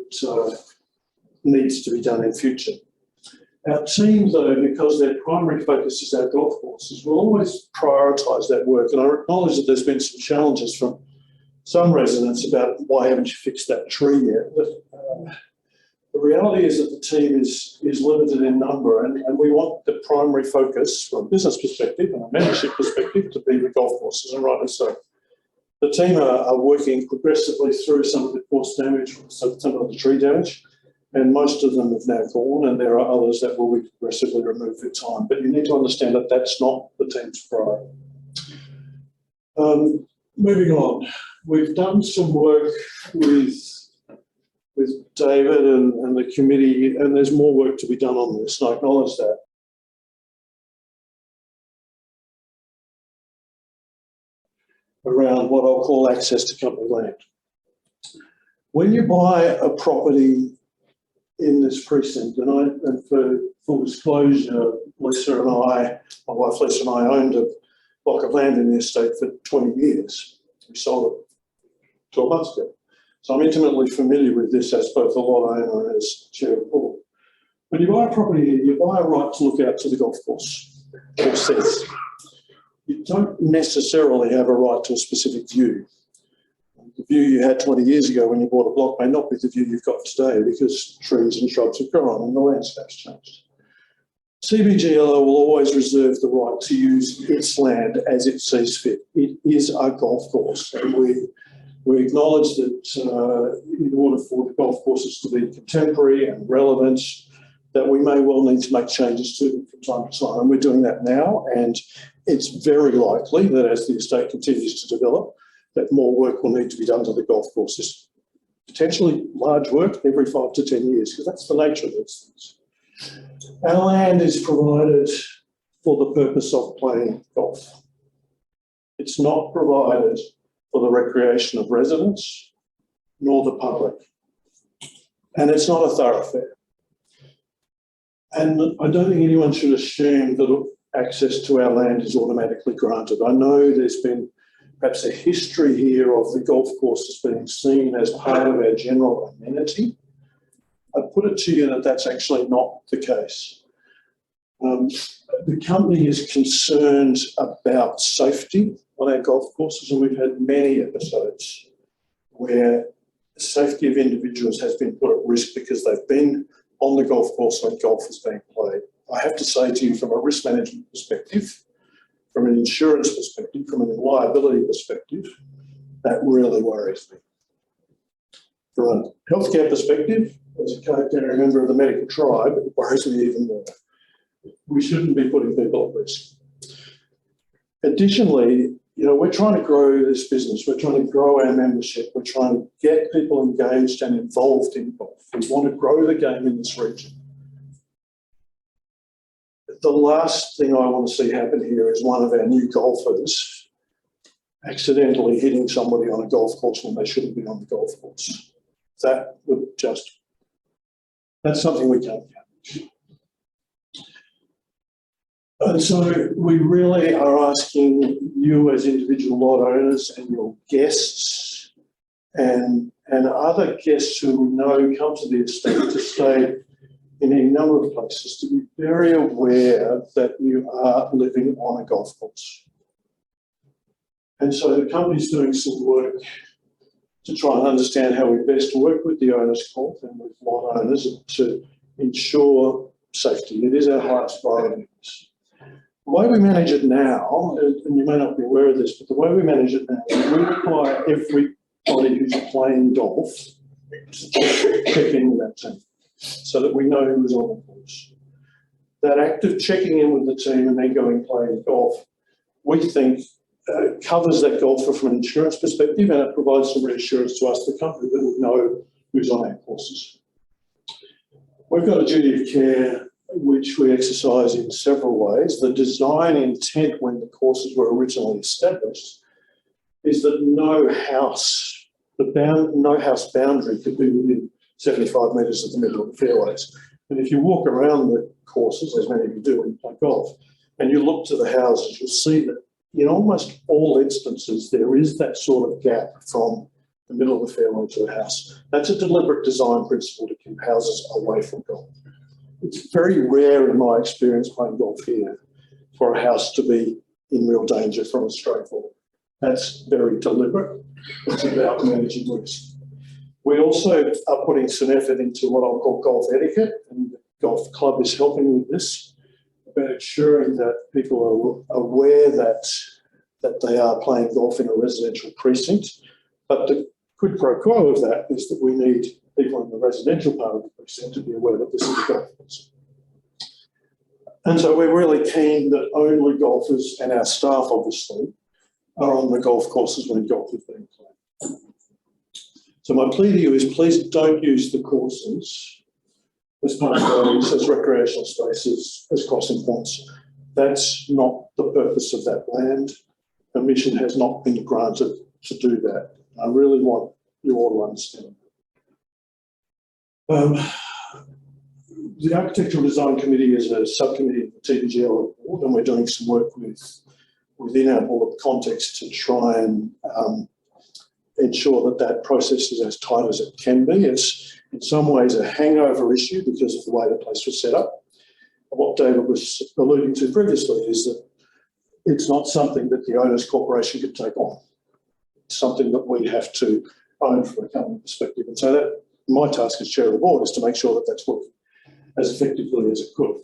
needs to be done in future. Our team, though, because their primary focus is our golf courses, will always prioritise that work, and I acknowledge that there's been some challenges from some residents about why haven't you fixed that tree yet. But the reality is that the team is limited in number, and we want the primary focus from a business perspective and a membership perspective to be the golf courses, and rightly so. The team are working progressively through some of the course damage, some of the tree damage, and most of them have now gone, and there are others that will be progressively removed with time. But you need to understand that that's not the team's priority. Moving on, we've done some work with David and the committee, and there's more work to be done on this, and I acknowledge that. Around what I'll call access to company land. When you buy a property in this precinct, and for full disclosure, Lisa and I, my wife Lisa and I owned a block of land in the estate for 20 years. We sold it 12 months ago. So I'm intimately familiar with this as both a lot owner and as chair of the board. When you buy a property here, you buy a right to look out to the golf course, it says. You don't necessarily have a right to a specific view. The view you had 20 years ago when you bought a block may not be the view you've got today because trees and shrubs have grown and the landscape's changed. CBGLO will always reserve the right to use its land as it sees fit. It is a golf course, and we acknowledge that in order for the golf courses to be contemporary and relevant, that we may well need to make changes to them from time to time, and we're doing that now, and it's very likely that as the estate continues to develop, that more work will need to be done to the golf courses. Potentially large work every 5 to 10 years, because that's the nature of these things. Our land is provided for the purpose of playing golf. It's not provided for the recreation of residents, nor the public. And it's not a thoroughfare. And I don't think anyone should assume that access to our land is automatically granted. I know there's been perhaps a history here of the golf courses being seen as part of our general amenity. I put it to you that that's actually not the case. The company is concerned about safety on our golf courses, and we've had many episodes where the safety of individuals has been put at risk because they've been on the golf course when golf is being played. I have to say to you, from a risk management perspective, from an insurance perspective, from a liability perspective, that really worries me. From a healthcare perspective, as a co-caring member of the medical tribe, it worries me even more. We shouldn't be putting people at risk. Additionally, we're trying to grow this business. We're trying to grow our membership. We're trying to get people engaged and involved in golf. We want to grow the game in this region. The last thing I want to see happen here is one of our new golfers accidentally hitting somebody on a golf course when they shouldn't be on the golf course. That's something we can't manage. And so we really are asking you as individual lot owners and your guests and other guests who we know come to the estate to stay in a number of places, to be very aware that you are living on a golf course. And so the company's doing some work to try and understand how we best work with the owners' court and with lot owners to ensure safety. It is our highest priority. The way we manage it now, and you may not be aware of this, but the way we manage it now is we require everybody who's playing golf to check in with that team so that we know who's on the course. That act of checking in with the team and then going playing golf, we think covers that golfer from an insurance perspective, and it provides some reassurance to us, the company, that we know who's on our courses. We've got a duty of care which we exercise in several ways. The design intent when the courses were originally established is that no house boundary could be within 75 metres of the middle of the fairways. And if you walk around the courses, as many of you do when you play golf, and you look to the houses, you'll see that in almost all instances there is that sort of gap from the middle of the fairway to the house. That's a deliberate design principle to keep houses away from golf. It's very rare in my experience playing golf here for a house to be in real danger from a straight ball. That's very deliberate. It's about managing risk. We also are putting some effort into what I'll call golf etiquette, and the golf club is helping with this, about ensuring that people are aware that they are playing golf in a residential precinct. But the quid pro quo of that is that we need people in the residential part of the precinct to be aware that this is a golf course. And so we're really keen that only golfers, and our staff obviously, are on the golf courses when golf is being played. So my plea to you is please don't use the courses as parkways, as recreational spaces, as crossing points. That's not the purpose of that land. Permission has not been granted to do that. I really want you all to understand. The Architectural Design Committee is a subcommittee of the TBGL board, and we're doing some work within our board context to try and ensure that that process is as tight as it can be. It's in some ways a hangover issue because of the way the place was set up. And what David was alluding to previously is that it's not something that the owners corporation could take on. It's something that we have to own from a company perspective. And so that my task as chair of the board is to make sure that that's working as effectively as it could,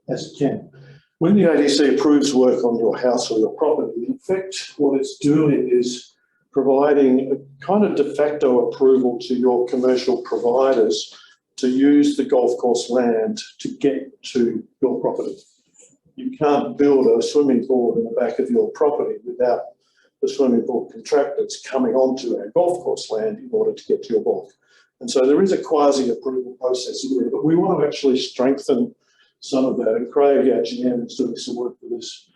as it can. When the ADC approves work on your house or your property, in effect, what it's doing is providing a kind of de facto approval to your commercial providers to use the golf course land to get to your property. You can't build a swimming pool in the back of your property without the swimming pool contractors coming onto our golf course land in order to get to your block. And so there is a quasi-approval process here, but we want to actually strengthen some of that. And Craig, our GM, is doing some work with us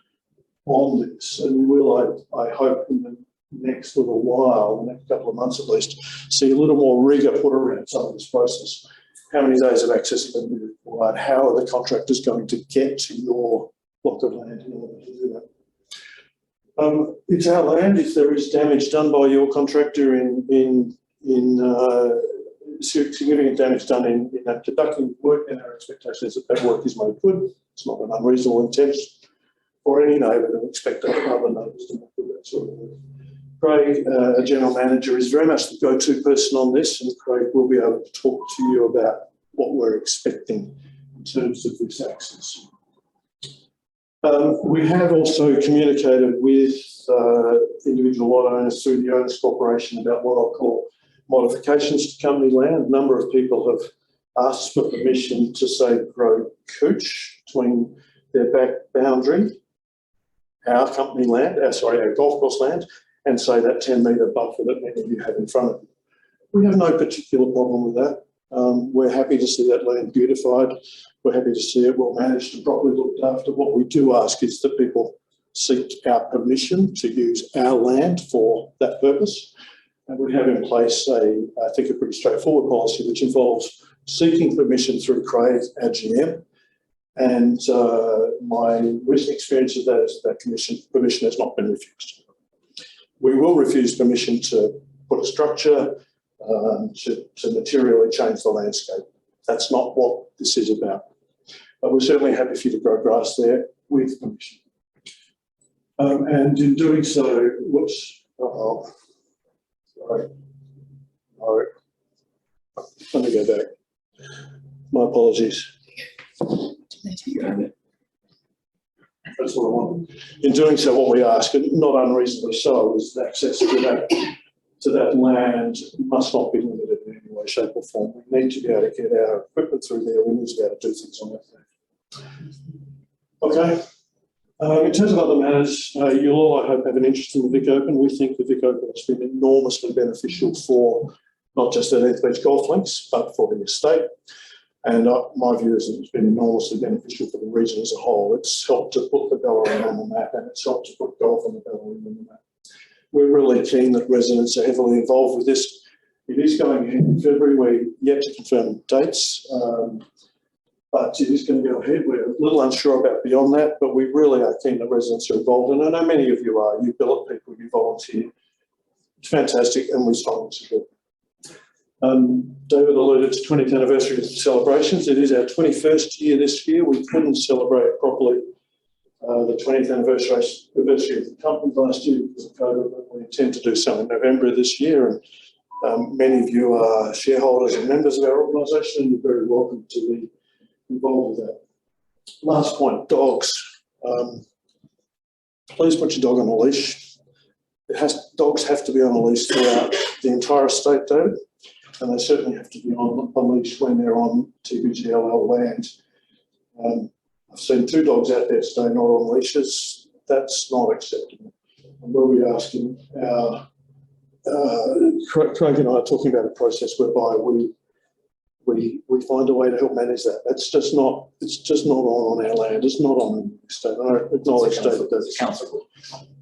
on this. And we will, I hope, in the next little while, the next couple of months at least, see a little more rigour put around some of this process. How many days of access are going to be required? How are the contractors going to get to your block of land in order to do that? It's our land. If there is damage done by your contractor in significant damage done in conducting work, then our expectation is that that work is made good. It's not an unreasonable intent for any neighbour to expect other neighbours to make good that sort of work. Craig, a general manager, is very much the go-to person on this, and Craig will be able to talk to you about what we're expecting in terms of this access. We have also communicated with individual lot owners through the Owners Corporation about what I'll call modifications to company land. A number of people have asked for permission to, say, grow cooch between their back boundary, our company land, our golf course land, and say that 10-metre buffer that many of you have in front of you. We have no particular problem with that. We're happy to see that land beautified. We're happy to see it well managed and properly looked after. What we do ask is that people seek our permission to use our land for that purpose. And we have in place I think a pretty straightforward policy which involves seeking permission through Craig, our GM. And my recent experience of that is that permission has not been refused. We will refuse permission to put a structure, to materially change the landscape. That's not what this is about. But we're certainly happy for you to grow grass there with permission. And in doing so, whoops, sorry. No. Let me go back. My apologies. That's what I want. In doing so, what we ask, and not unreasonably so, is that access to that land must not be limited in any way, shape or form. We need to be able to get our equipment through there. We need to be able to do things on that land. Okay. In terms of other matters, you'll all, I hope, have an interest in the Vic Open. We think the Vic Open has been enormously beneficial for not just the Thirteenth Beach golf links, but for the estate. And my view is that it's been enormously beneficial for the region as a whole. It's helped to put the Bellarine on the map, and it's helped to put golf on the Bellarine on the map. We're really keen that residents are heavily involved with this. It is going ahead in February. We're yet to confirm dates, but it is going to go ahead. We're a little unsure about beyond that, but we really are keen that residents are involved. And I know many of you are. You billet people, you volunteer. It's fantastic, and we strongly support it. David alluded to 20th anniversary celebrations. It is our 21st year this year. We couldn't celebrate properly the 20th anniversary of the company last year because of COVID, but we intend to do so in November of this year. And many of you are shareholders and members of our organisation, and you're very welcome to be involved with that. Last point, dogs. Please put your dog on a leash. Dogs have to be on a leash throughout the entire estate, David. And they certainly have to be on a leash when they're on TBGLL land. I've seen 2 dogs out there today not on leashes. That's not acceptable. And we'll be asking Craig and I are talking about a process whereby we find a way to help manage that. It's just not on our land. It's not on the estate. I acknowledge David that's council.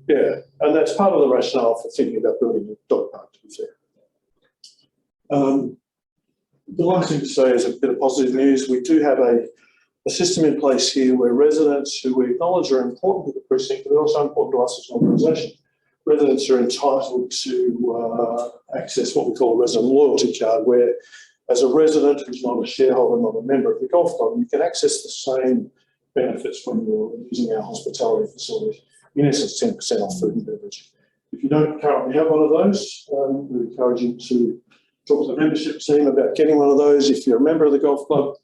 Yeah, and that's part of the rationale for thinking about building a dog park, to be fair. The last thing to say is a bit of positive news. We do have a system in place here where residents who we acknowledge are important to the precinct, but they're also important to us as an organisation, residents are entitled to access what we call a resident loyalty card, where as a resident who's not a shareholder, not a member of the golf club, you can access the same benefits when you're using our hospitality facilities. In essence, 10% off food and beverage. If you don't currently have one of those, we encourage you to talk to the membership team about getting one of those. If you're a member of the golf club,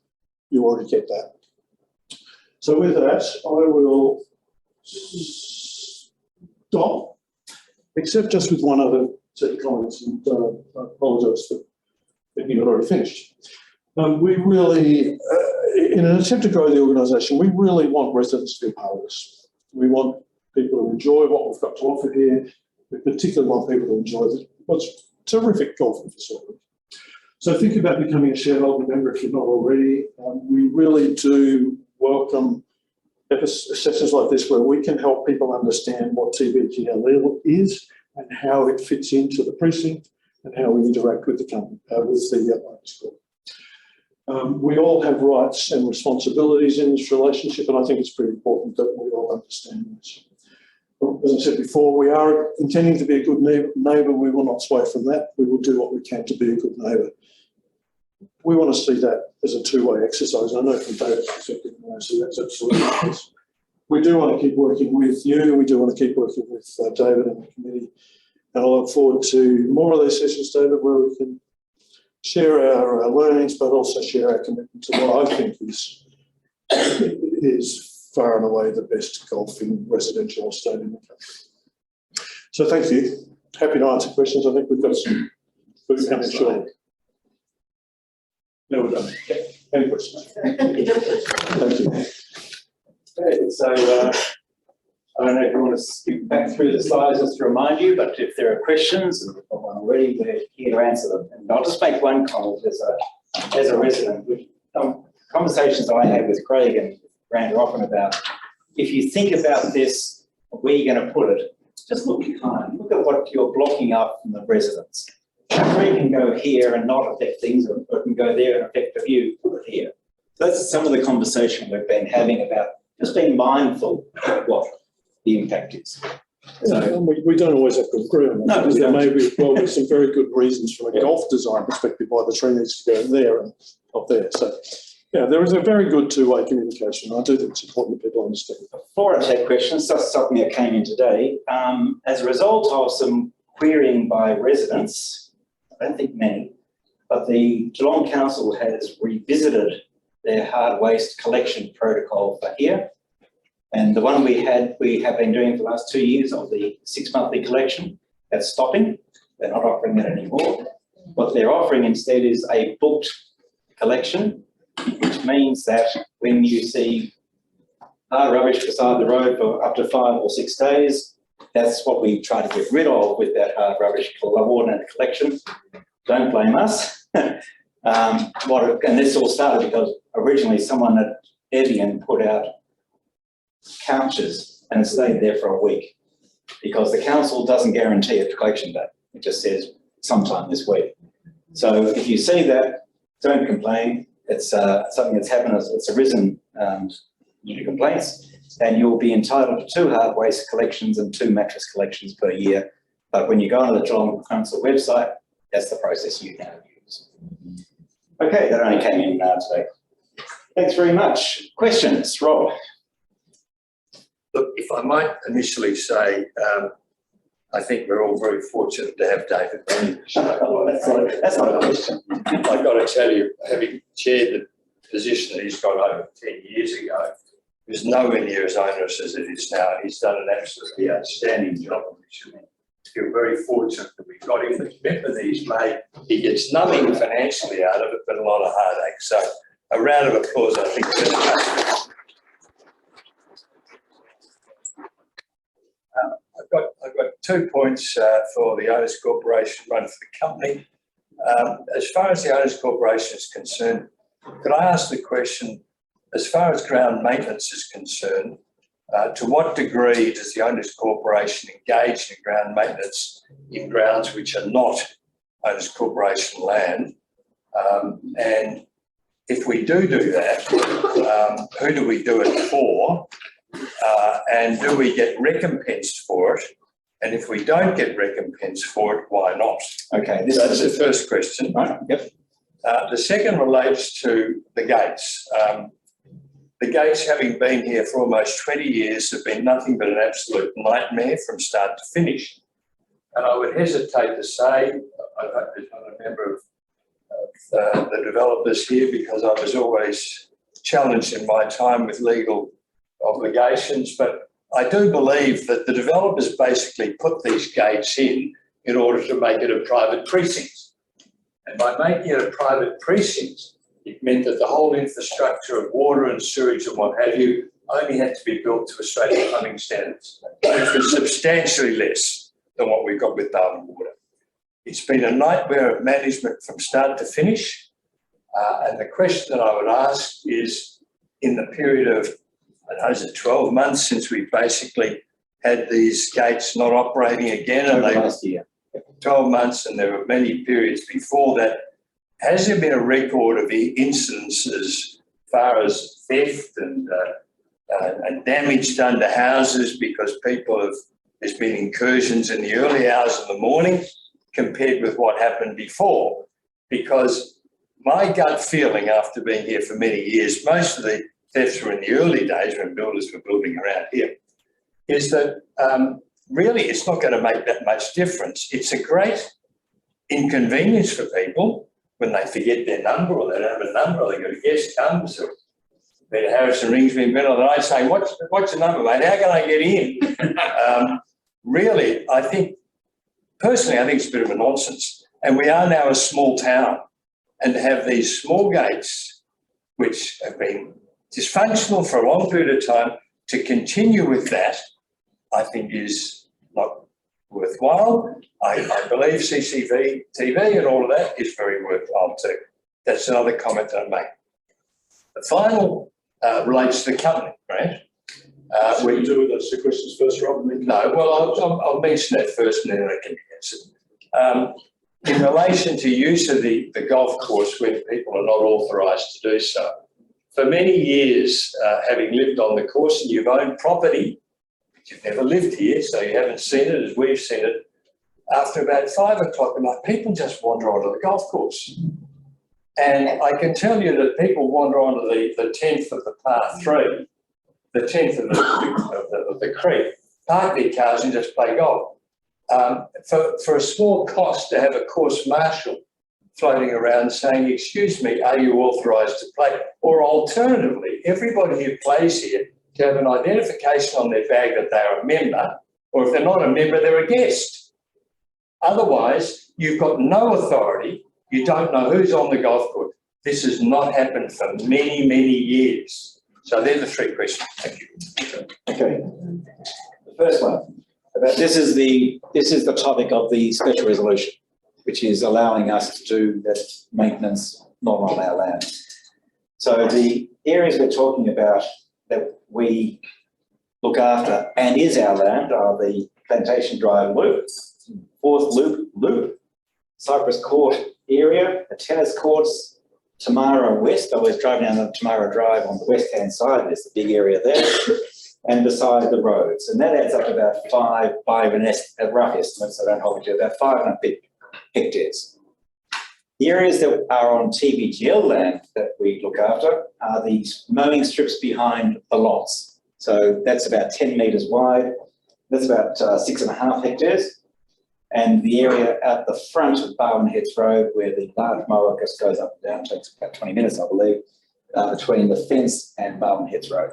you already get that. So with that, I will stop, except just with one other set of comments, and I apologise for thinking I'd already finished. We really, in an attempt to grow the organisation, we really want residents to be part of this. We want people to enjoy what we've got to offer here. We particularly want people to enjoy what's terrific golfing facility. So think about becoming a shareholder member if you're not already. We really do welcome sessions like this where we can help people understand what TBGL is and how it fits into the precinct and how we interact with the company, with the owners club. We all have rights and responsibilities in this relationship, and I think it's pretty important that we all understand this. As I said before, we are intending to be a good neighbour. We will not sway from that. We will do what we can to be a good neighbour. We want to see that as a two-way exercise. I know from David's perspective, so that's absolutely the case. We do want to keep working with you. We do want to keep working with David and the committee. And I look forward to more of those sessions, David, where we can share our learnings, but also share our commitment to what I think is far and away the best golfing residential estate in the country. So thank you. Happy to answer questions. I think we've got some food coming shortly. No, we're done. Yeah. Any questions? Thank you. Okay, so I don't know if you want to skip back through the slides just to remind you, but if there are questions, and if I'm already, we're here to answer them. And I'll just make one comment as a resident. With conversations I had with Craig and Brand often about, if you think about this, where you're going to put it, just look behind. Look at what you're blocking up from the residents. A tree can go here and not affect things, or it can go there and affect the view. Put it here. So that's some of the conversation we've been having about just being mindful of what the impact is. So, we don't always have to agree on that. No, because there may be some very good reasons from a golf design perspective why the tree needs to go there and not there. So, yeah, there is a very good two-way communication. I do think it's important that people understand. Before I take questions, just something that came in today. As a result of some querying by residents, I don't think many, but the Geelong Council has revisited their hard waste collection protocol for here. And the one we have been doing for the last 2 years of the 6-monthly collection, that's stopping. They're not offering that anymore. What they're offering instead is a booked collection, which means that when you see hard rubbish beside the road for up to 5 or 6 days, that's what we try to get rid of with that hard rubbish coordinated collection. Don't blame us. And this all started because originally someone at Evian put out couches and it stayed there for a week because the council doesn't guarantee a collection date. It just says sometime this week. So if you see that, don't complain. It's something that's happened, it's arisen due to complaints, and you'll be entitled to 2 hard waste collections and 2 mattress collections per year. But when you go onto the Geelong Council website, that's the process you now use. Okay, that only came in today. Thanks very much. Questions, Rob? Look, if I might initially say, I think we're all very fortunate to have David Benning. That's not a question. I've got to tell you, having chaired the position that he's got over 10 years ago, it was nowhere near as onerous as it is now. He's done an absolutely outstanding job. We should feel very fortunate that we've got him. The commitment that he's made, he gets nothing financially out of it, but a lot of heartache. So a round of applause, I think. I've got 2 points for the Owners Corporation, one for the company. As far as the Owners Corporation is concerned, could I ask the question, as far as ground maintenance is concerned, to what degree does the Owners Corporation engage in ground maintenance in grounds which are not Owners Corporation land? And if we do that, who do we do it for? And do we get recompensed for it? And if we don't get recompense for it, why not? Okay, So that's the first question. Right, yep. The second relates to the gates. The gates, having been here for almost 20 years, have been nothing but an absolute nightmare from start to finish. And I would hesitate to say, I hope there's not a member of the developers here, because I was always challenged in my time with legal obligations, but I do believe that the developers basically put these gates in order to make it a private precinct. And by making it a private precinct, it meant that the whole infrastructure of water and sewage and what have you only had to be built to Australian plumbing standards, which was substantially less than what we've got with Darwin Water. It's been a nightmare of management from start to finish. And the question that I would ask is, in the period of, I don't know, is it 12 months since we basically had these gates not operating again? And Last year. 12 months, and there were many periods before that. Has there been a record of incidences as far as theft and damage done to houses because there's been incursions in the early hours of the morning compared with what happened before? Because my gut feeling after being here for many years, most of the thefts were in the early days when builders were building around here, is that really it's not going to make that much difference. It's a great inconvenience for people when they forget their number or they don't have a number or they've got a guest comes or Peter Harrison rings me in the middle of the night saying, what's your number, mate? How can I get in? Really, personally, I think it's a bit of a nonsense. And we are now a small town, and to have these small gates, which have been dysfunctional for a long period of time, to continue with that, I think is not worthwhile. I believe CCTV TV and all of that is very worthwhile too. That's another comment that I make. The final relates to the company, right? We do with those two questions first, Rob? No, well, I'll mention that first and then I can answer. In relation to use of the golf course when people are not authorised to do so, for many years, having lived on the course and you've owned property, but you've never lived here, so you haven't seen it as we've seen it, after about 5 o'clock at night, people just wander onto the golf course. And I can tell you that people wander onto the 10th of the par 3, the 10th of the creek, park their cars and just play golf. For a small cost to have a course marshal floating around saying, excuse me, are you authorised to play? Or alternatively, everybody who plays here to have an identification on their bag that they're a member, or if they're not a member, they're a guest. Otherwise, you've got no authority. You don't know who's on the golf course. This has not happened for many, many years. So they're the 3 questions. Thank you. Okay. The first one. This is the topic of the special resolution, which is allowing us to do that maintenance not on our land. So the areas we're talking about that we look after and is our land are the Plantation Drive Loop, 4th Loop, Cypress Court area, the tennis courts, Tamara West. I was driving down Tamara Drive on the west-hand side. There's the big area there. And beside the roads. And that adds up to about five at rough estimates, so don't hold me to about 500 hectares. The areas that are on TBGL land that we look after are these mowing strips behind the lots. So that's about 10 metres wide. That's about 6.5 hectares. And the area at the front of Barwon Heads Road, where the large mower just goes up and down, takes about 20 minutes, I believe, between the fence and Barwon Heads Road.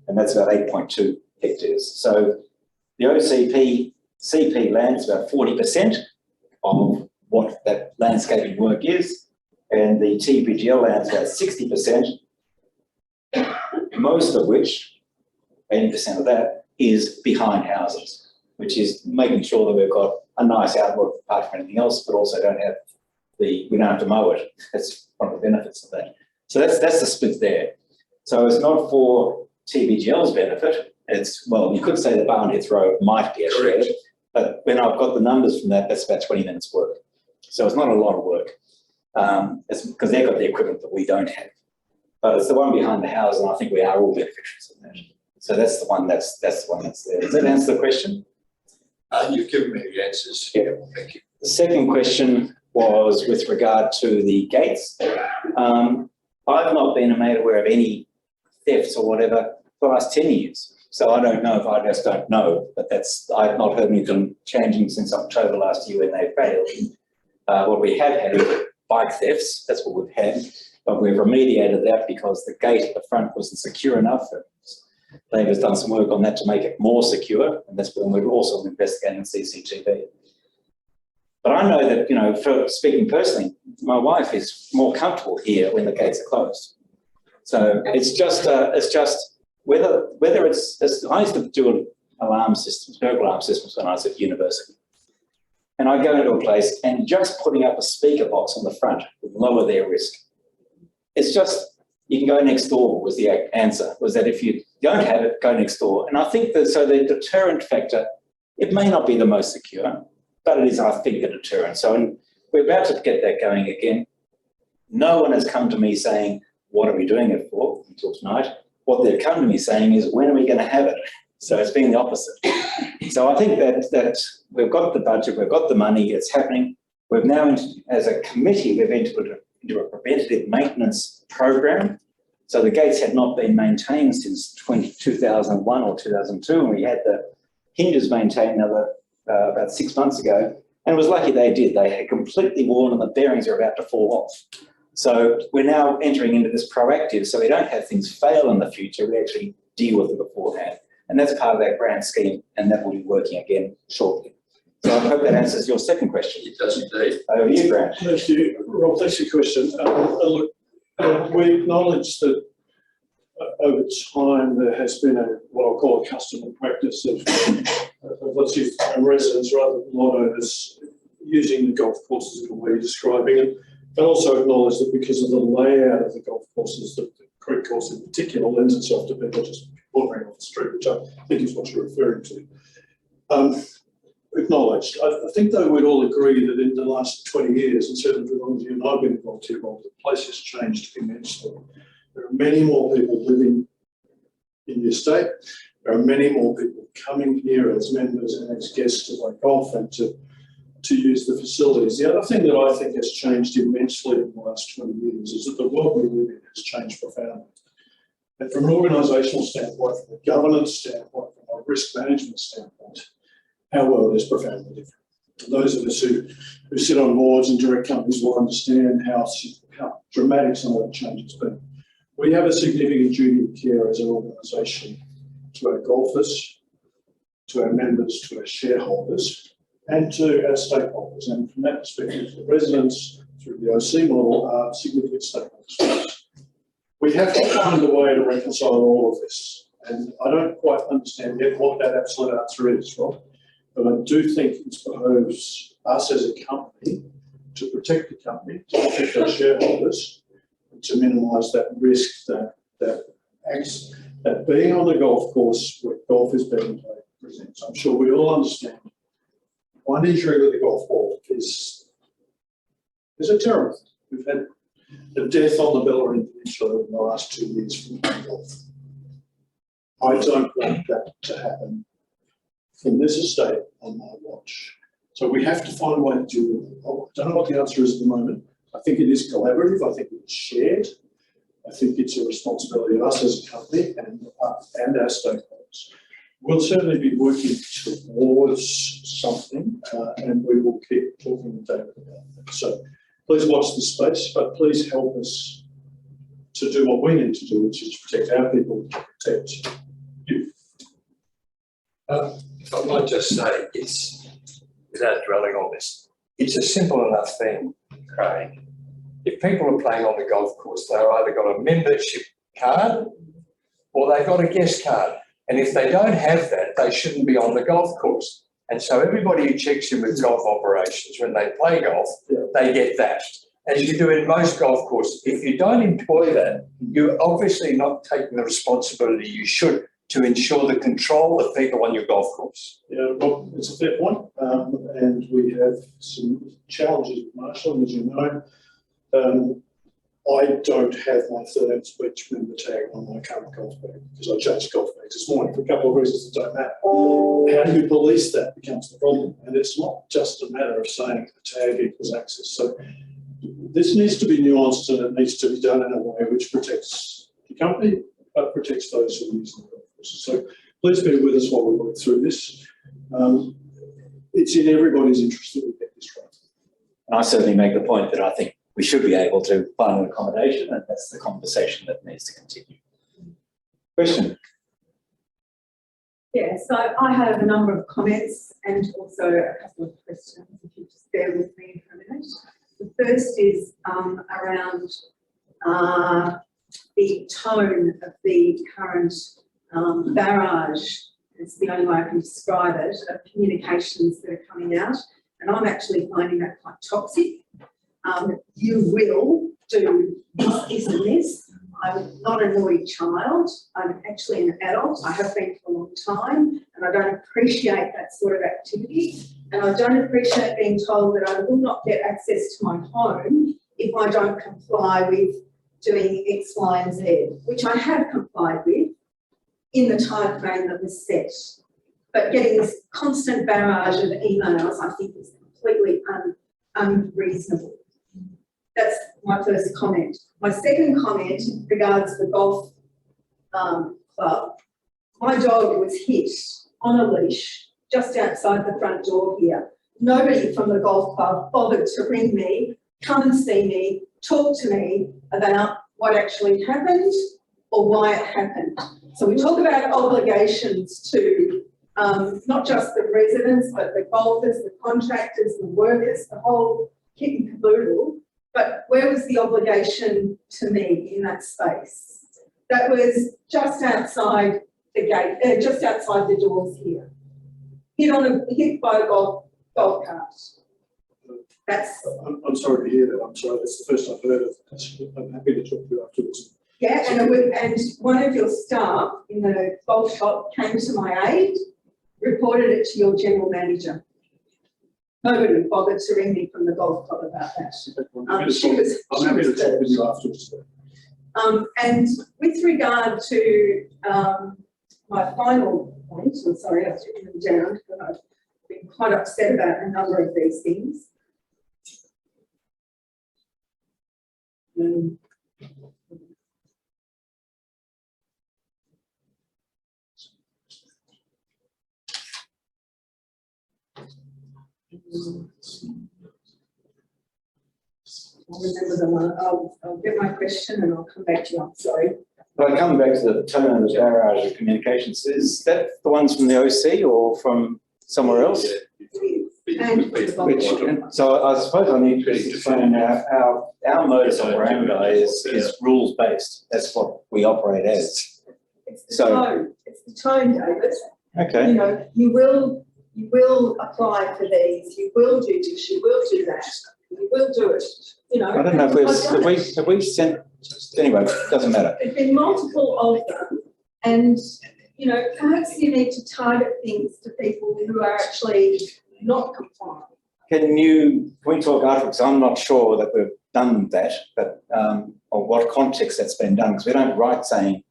And that's about 8.2 hectares. So the CP land is about 40% of what that landscaping work is, and the TBGL land is about 60%, most of which, 80% of that, is behind houses, which is making sure that we've got a nice outlook apart from anything else, but also we don't have to mow it. That's one of the benefits of that. So that's the split there. So it's not for TBGL's benefit. Well, you could say the Barwon Heads Road might be a shred, but when I've got the numbers from that, that's about 20 minutes work. So it's not a lot of work. It's because they've got the equipment that we don't have. But it's the one behind the house, and I think we are all beneficiaries of that. So that's the one that's there. Does that answer the question? You've given me the answers. Yeah. Thank you. The second question was with regard to the gates. I've not been made aware of any thefts or whatever for the last 10 years. So I don't know if I just don't know, but I've not heard anything changing since October last year when they failed. What we have had is bike thefts, that's what we've had, but we've remediated that because the gate at the front wasn't secure enough. Dave has done some work on that to make it more secure, and that's when we're also investigating CCTV. But I know that, you know, for speaking personally, my wife is more comfortable here when the gates are closed. So it's just whether it's I used to do alarm systems, burglar alarm systems when I was at university. And I go into a place and just putting up a speaker box on the front would lower their risk. It's just, you can go next door was the answer, was that if you don't have it, go next door. And I think that, so the deterrent factor, it may not be the most secure, but it is, I think, a deterrent. So we're about to get that going again. No one has come to me saying, what are we doing it for until tonight? What they've come to me saying is, when are we going to have it? So it's been the opposite. So I think that we've got the budget, we've got the money, it's happening. We've now, as a committee, we've entered into a preventative maintenance program. So the gates had not been maintained since 2001 or 2002, and we had the hinges maintained about 6 months ago. And it was lucky they did. They had completely worn and the bearings are about to fall off. So we're now entering into this proactive, so we don't have things fail in the future, we actually deal with it beforehand. And that's part of that grand scheme, and that will be working again shortly. So I hope that answers your second question. It does indeed. Over to you, Grant. Thank you, Rob. Thanks for your question. Look, we acknowledge that over time there has been what I'll call a custom and practice of let's use residents rather than lot owners using the golf courses in the way you're describing it. But also acknowledge that because of the layout of the golf courses, the creek course in particular lends itself to people just wandering off the street, which I think is what you're referring to. Acknowledged. I think though we'd all agree that in the last 20 years, and certainly for as long as you and I've been involved here, Rob, the place has changed immensely. There are many more people living in the estate. There are many more people coming here as members and as guests to play golf and to use the facilities. The other thing that I think has changed immensely in the last 20 years is that the world we live in has changed profoundly. And from an organisational standpoint, from a governance standpoint, from a risk management standpoint, our world is profoundly different. And those of us who sit on boards and direct companies will understand how dramatic some of that change has been. We have a significant duty of care as an organisation to our golfers, to our members, to our shareholders, and to our stakeholders. And from that perspective, the residents through the OC model are significant stakeholders. We have to find a way to reconcile all of this. And I don't quite understand yet what that absolute answer is, Rob. But I do think it behoves us as a company to protect the company, to protect our shareholders, and to minimise that risk that being on the golf course where golf is being played presents. I'm sure we all understand one injury with the golf ball is a terrible thing. We've had a death on the Bellarine Peninsula in the last 2 years from playing golf. I don't want that to happen in this estate on my watch. So we have to find a way to deal with it. I don't know what the answer is at the moment. I think it is collaborative. I think it's shared. I think it's a responsibility of us as a company and our stakeholders. We'll certainly be working towards something and we will keep talking to David about that. So please watch this space, but please help us to do what we need to do, which is protect our people, to protect you. If I might just say, it's, without dwelling on this, it's a simple enough thing, Craig. If people are playing on the golf course, they've either got a membership card or they've got a guest card. And if they don't have that, they shouldn't be on the golf course. And so everybody who checks in with golf operations when they play golf, they get that. As you do in most golf courses. If you don't employ that, you're obviously not taking the responsibility you should to ensure the control of people on your golf course. Yeah, well, it's a fair point. And we have some challenges with marshalling, as you know. I don't have my 13th Beach member tag on my current golf bag because I changed golf bags this morning for a couple of reasons that don't matter. How do you police that becomes the problem. And it's not just a matter of saying a tag equals access. So this needs to be nuanced and it needs to be done in a way which protects the company but protects those who are using the golf courses. So please bear with us while we work through this. It's in everybody's interest that we get this right. And I certainly make the point that I think we should be able to find an accommodation, and that's the conversation that needs to continue. Question? Yeah, so I have a number of comments and also a couple of questions, if you just bear with me for a minute. The first is around the tone of the current barrage, it's the only way I can describe it, of communications that are coming out. And I'm actually finding that quite toxic. You will do this and this. I'm not a naughty child. I'm actually an adult. I have been for a long time, and I don't appreciate that sort of activity. And I don't appreciate being told that I will not get access to my home if I don't comply with doing X, Y, and Z, which I have complied with in the time frame that was set. But getting this constant barrage of emails, I think, is completely unreasonable. That's my first comment. My second comment regards the golf club. My dog was hit on a leash just outside the front door here. Nobody from the golf club bothered to ring me, come and see me, talk to me about what actually happened or why it happened. So we talk about obligations to not just the residents, but the golfers, the contractors, the workers, the whole kit and caboodle. But where was the obligation to me in that space? That was just outside the gate, just outside the doors here. Hit by a golf cart. That's. I'm sorry to hear that. I'm sorry. That's the first I've heard of it. I'm happy to talk to you afterwards. Yeah, and one of your staff in the golf shop came to my aid, reported it to your general manager. Nobody bothered to ring me from the golf club about that. I'm happy to talk with you afterwards. And with regard to my final point, I'm sorry, I've written them down because I've been quite upset about a number of these things. I'll remember the one. I'll get my question and I'll come back to you. I'm sorry. But coming back to the tone of the barrage of communications, is that the ones from the OC or from somewhere else? And So I suppose I need to explain our modus operandi is rules based. That's what we operate as. it's the tone. It's the tone, David. Okay. You know, you will apply for these. You will do this. You will do that. You will do it. You know. I don't know if have we sent. Anyway, doesn't matter. There've been multiple of them, and you know, perhaps you need to target things to people who are actually not compliant. Can we talk afterwards? I'm not sure that we've done that, but or what context that's been done, because we don't write saying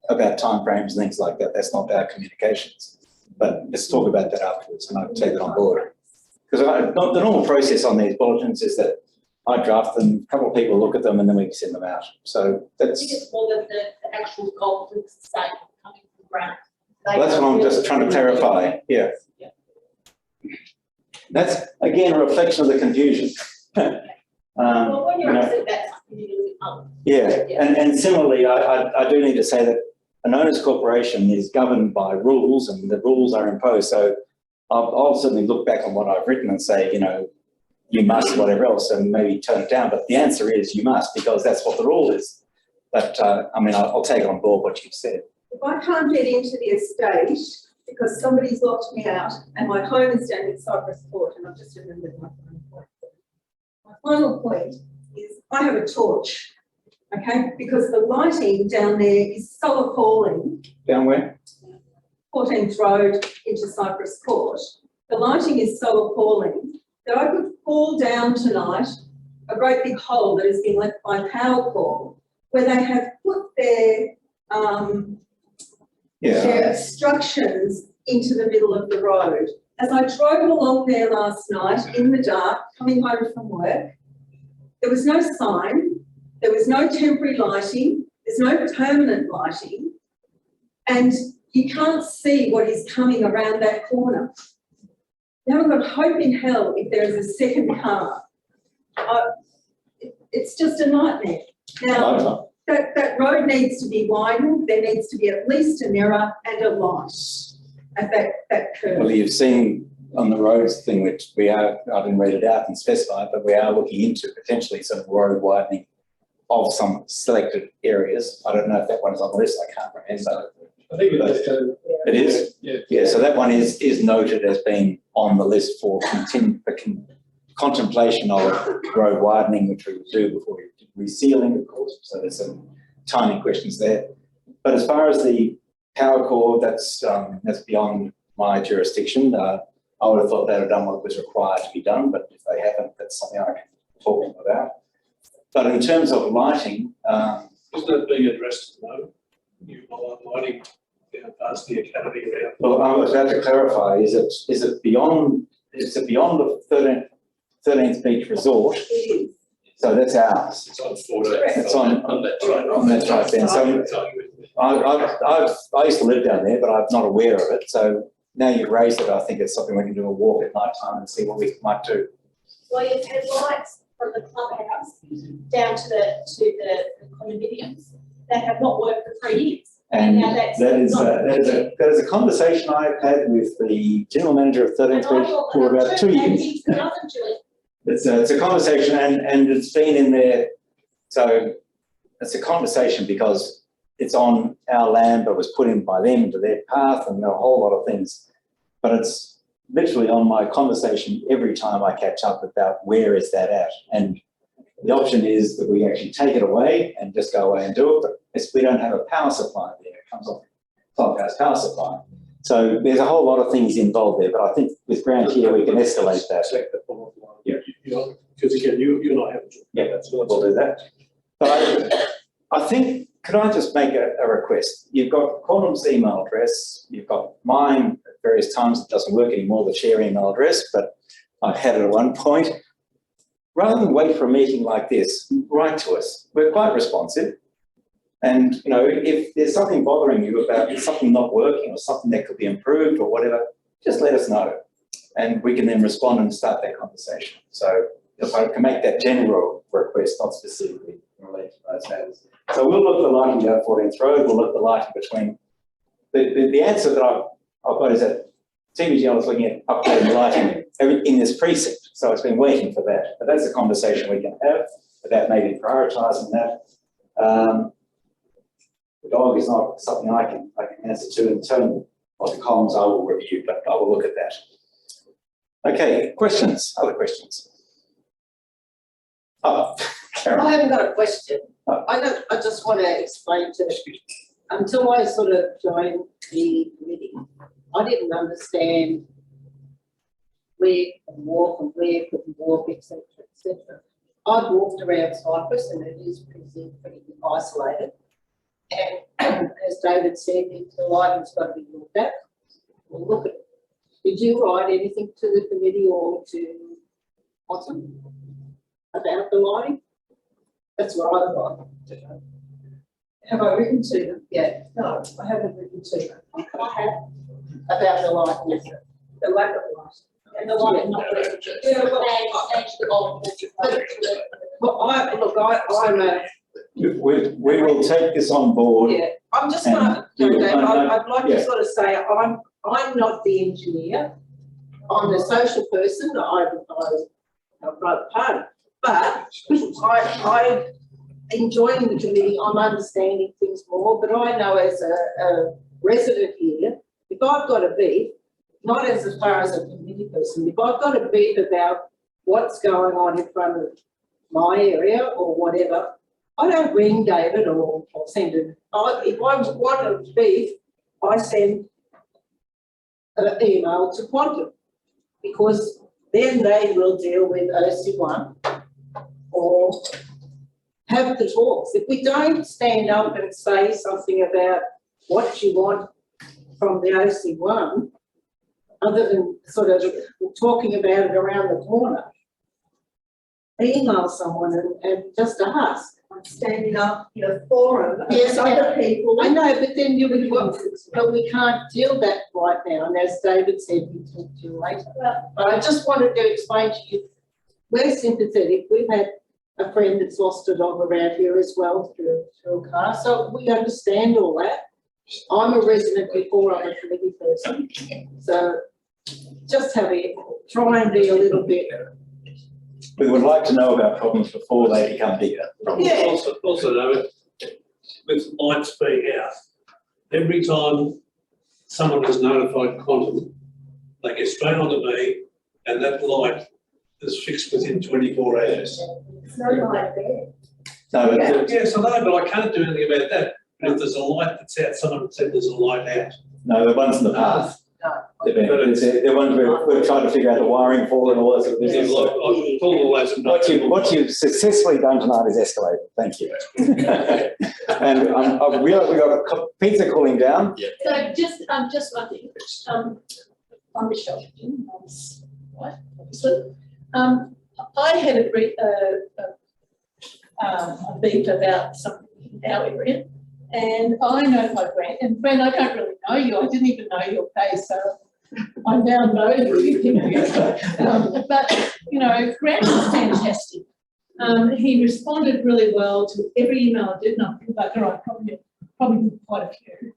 about timeframes and things like that. That's not our communications. But let's talk about that afterwards, and I'll take it on board. Because the normal process on these bulletins is that I draft them, a couple of people look at them, and then we send them out. So that's. I think it's more than the actual golf links state coming from ground. Well, that's what I'm just trying to clarify. Yeah. That's again a reflection of the confusion. Well, when you're you know, upset, that's something you do with others. Yeah, and similarly, I do need to say that an owners corporation is governed by rules, and the rules are imposed. So I'll certainly look back on what I've written and say, you know, you must, whatever else, and maybe turn it down. But the answer is you must, because that's what the rule is. But I mean, I'll take on board what you've said. If I can't get into the estate because somebody's locked me out and my home is down in Cypress Court, and I've just remembered my final point. My final point is I have a torch, okay, because the lighting down there is so appalling. Down where? 14th Road into Cypress Court. The lighting is so appalling that I could fall down tonight, a great big hole that has been left by Powercor, where they have put their obstructions into the middle of the road. As I drove along there last night in the dark, coming home from work, there was no sign, there was no temporary lighting, there's no permanent lighting, and you can't see what is coming around that corner. You haven't got hope in hell if there is a second car. It's just a nightmare. Now, that road needs to be widened. There needs to be at least a mirror and a light at that curve. Well, you've seen on the roads thing, which I didn't read it out and specify, but we are looking into potentially some road widening of some selected areas. I don't know if that one is on the list. I can't remember. I think it is. It is? Yeah, so that one is noted as being on the list for contemplation of road widening, which we will do before resealing, of course. So there's some timing questions there. But as far as the power cord, that's beyond my jurisdiction. I would have thought they would have done what was required to be done, but if they haven't, that's something I can talk to them about. But in terms of lighting, Isn't that being addressed at the moment? You lighting past the academy around. well, I was about to clarify: is it beyond the 13th Beach Resort? It is. So that's ours. It's on 14. It's on that train. on that track then. So I used to live down there, but I'm not aware of it. So now you've raised it, I think it's something we can do a walk at night time and see what we might do. Well, you've had lights from the clubhouse down to the condominiums that have not worked for 3 years. And now that's that is a conversation I've had with the general manager of 13th Beach for about 2 years. It's a conversation and it's been in there. So it's a conversation because it's on our land, but was put in by them into their path and a whole lot of things. But it's literally on my conversation every time I catch up about where is that at. And the option is that we actually take it away and just go away and do it. But if we don't have a power supply there, it comes off clubhouse power supply. So there's a whole lot of things involved there, but I think with ground here we can escalate that. Yeah. Because again, you're not having to. Yeah, we'll do that. But I think, could I just make a request? You've got Quantum's email address, you've got mine at various times. It doesn't work anymore, the share email address, but I've had it at one point. Rather than wait for a meeting like this, write to us. We're quite responsive. And, you know, if there's something bothering you about something not working or something that could be improved or whatever, just let us know. And we can then respond and start that conversation. So if I can make that general request, not specifically related to those matters. So we'll look at the lighting down 14th Road, we'll look at the lighting between. The answer that I've got is that TBGL is looking at upgrading the lighting in this precinct. So it's been waiting for that. But that's a conversation we can have about maybe prioritising that. The dog is not something I can answer to in terms of the columns I will review, but I will look at that. Okay, questions? Other questions? Oh, Karen. I haven't got a question. I just want to explain to until I sort of joined the committee, I didn't understand where you can walk and where you couldn't walk, etc., etc. I've walked around Cyprus and it is pretty isolated. And as David said, if the lighting's got to be looked at, we'll look at it. Did you write anything to the committee or to Quantum about the lighting? That's what I got. Have I written to them? Yeah. No, I haven't written to them. I have. About the lighting. The lack of lighting. And the lighting not working. Yeah, well, I'm a. We will take this on board. Yeah, I'm just going to. I'd like to sort of say I'm not the engineer. I'm the social person. I wrote the party, but I enjoying the committee. I'm understanding things more. But I know as a resident here, if I've got a beef, not as far as a committee person, if I've got a beef about what's going on in front of my area or whatever, I don't ring David or send it. If I want a beef, I send an email to Quantum because then they will deal with OC1 or have the talks. If we don't stand up and say something about what you want from the OC1, other than sort of talking about it around the corner, email someone and just ask. I'm standing up in a forum Yes, of other people. I know, but then you would, but we can't deal that right now. And as David said, we'll talk to you later. But I just wanted to explain to you, we're sympathetic. We've had a friend that's lost a dog around here as well through a car. So we understand all that. I'm a resident before I'm a committee person. So just try and be a little bit. We would like to know about problems before they become bigger. Yeah. Also know, with lights being out, every time someone has notified Quantum, they get straight onto me and that light is fixed within 24 hours. It's no light there. No, but Yes, I know, but I can't do anything about that. But if there's a light that's out, someone said there's a light out. no, the ones in the path. They're ones we're trying to figure out the wiring for and all that sort of I've business. pulled all those. What you've successfully done tonight is escalated. Thank you. And we got a pizza cooling down. So just one thing, I'm Michelle, right, obviously. I had a beef about something in our area, and I notified Grant, and Grant, I don't really know you, I didn't even know your face, so I now know you. But, you know, Grant was fantastic. He responded really well to every email I did, and I think about probably quite a few.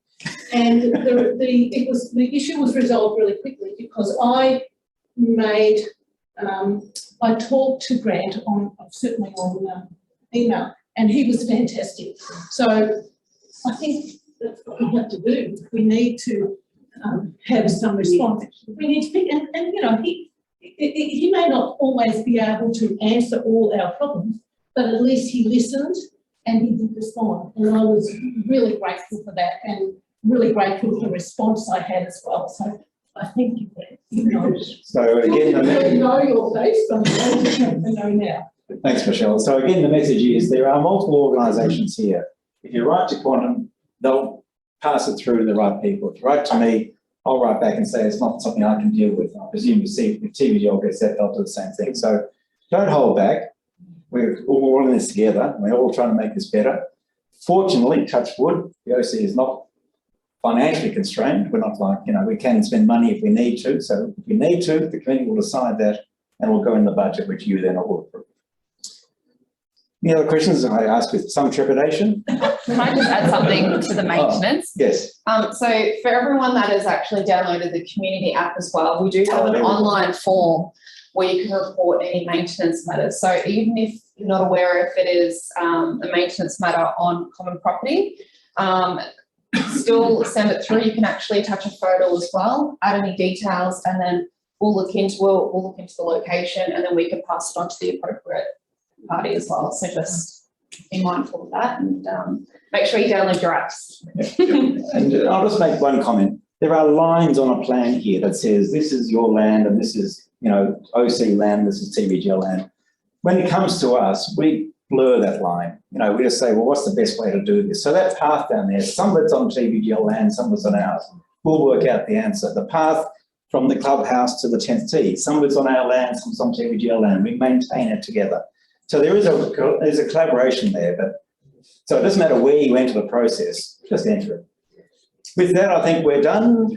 And the issue was resolved really quickly because I talked to Grant certainly on email, and he was fantastic. So I think that's what we have to do. We need to have some response. We need to pick, and you know, he may not always be able to answer all our problems, but at least he listened and he did respond. And I was really grateful for that, and really grateful for the response I had as well. So I think you know. So again, I know your face, but I know now. thanks, Michelle. So again, the message is there are multiple organisations here. If you write to Quantum, they'll pass it through to the right people. If you write to me, I'll write back and say it's not something I can deal with. I presume if TVGL gets that, they'll do the same thing. So don't hold back. We're all in this together. We're all trying to make this better. Fortunately, touch wood, the OC is not financially constrained. We're not like, you know, we can spend money if we need to. So if we need to, the committee will decide that and we'll go in the budget, which you then will approve. Any other questions I ask with some trepidation? Can I just add something to the maintenance? Yes. So for everyone that has actually downloaded the community app as well, we do have an online form where you can report any maintenance matters. So even if you're not aware if it is a maintenance matter on common property, still send it through. You can actually attach a photo as well, add any details, and then we'll look into the location, and then we can pass it on to the appropriate party as well. So just be mindful of that, and make sure you download your apps. And I'll just make one comment. There are lines on a plan here that says this is your land and this is, you know, OC land, this is TVGL land. When it comes to us, we blur that line. You know, we just say, well, what's the best way to do this? So that path down there, some of it's on TVGL land, some of it's on ours. We'll work out the answer. The path from the clubhouse to the 10th tee, some of it's on our land, some of it's on TVGL land. We maintain it together. So there's a collaboration there, but so it doesn't matter where you enter the process, just enter it. With that, I think we're done.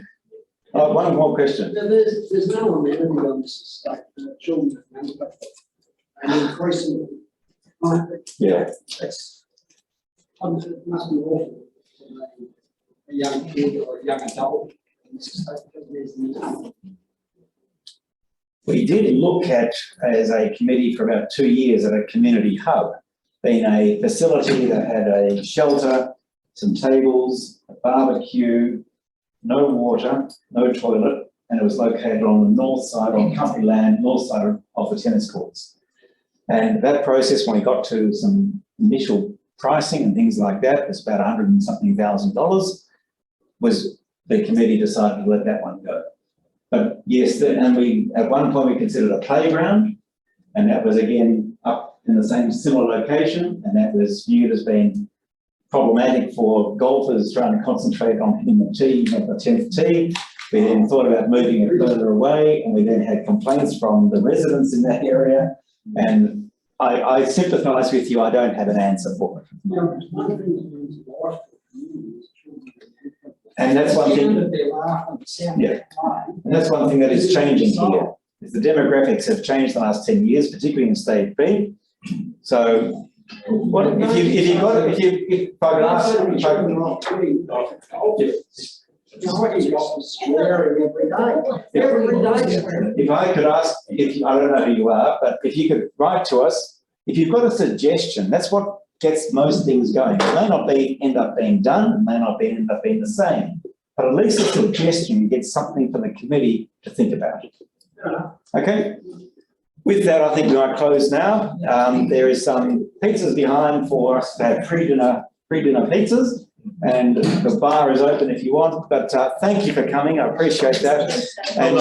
One more question. There's no amenity on this estate for children and increasingly, right? Yeah. It's, it must be awful for a young kid or a young adult in this estate because there's nothing. We did look at, as a committee for about 2 years, at a community hub, being a facility that had a shelter, some tables, a barbecue, no water, no toilet, and it was located on the north side, on company land, north side of the tennis courts. And that process, when we got to some initial pricing and things like that, was about $100 and something thousand, was the committee decided to let that one go. But yes, and we at one point we considered a playground, and that was again up in the same similar location, and that was viewed as being problematic for golfers trying to concentrate on hitting the tee, not the 10th tee. We then thought about moving it further away, and we then had complaints from the residents in that area. And I sympathise with you, I don't have an answer for it. And that's one thing, yeah, and that's one thing that is changing here, is the demographics have changed in the last 10 years, particularly in State B. So, what, if I could ask, if I could ask, I don't know who you are, but if you could write to us, if you've got a suggestion, that's what gets most things going. It may not end up being done, it may not end up being the same, but at least a suggestion, you get something for the committee to think about. Okay? With that, I think we might close now. There is some pizzas behind for us to have pre-dinner pizzas, and the bar is open if you want. But thank you for coming. I appreciate that. And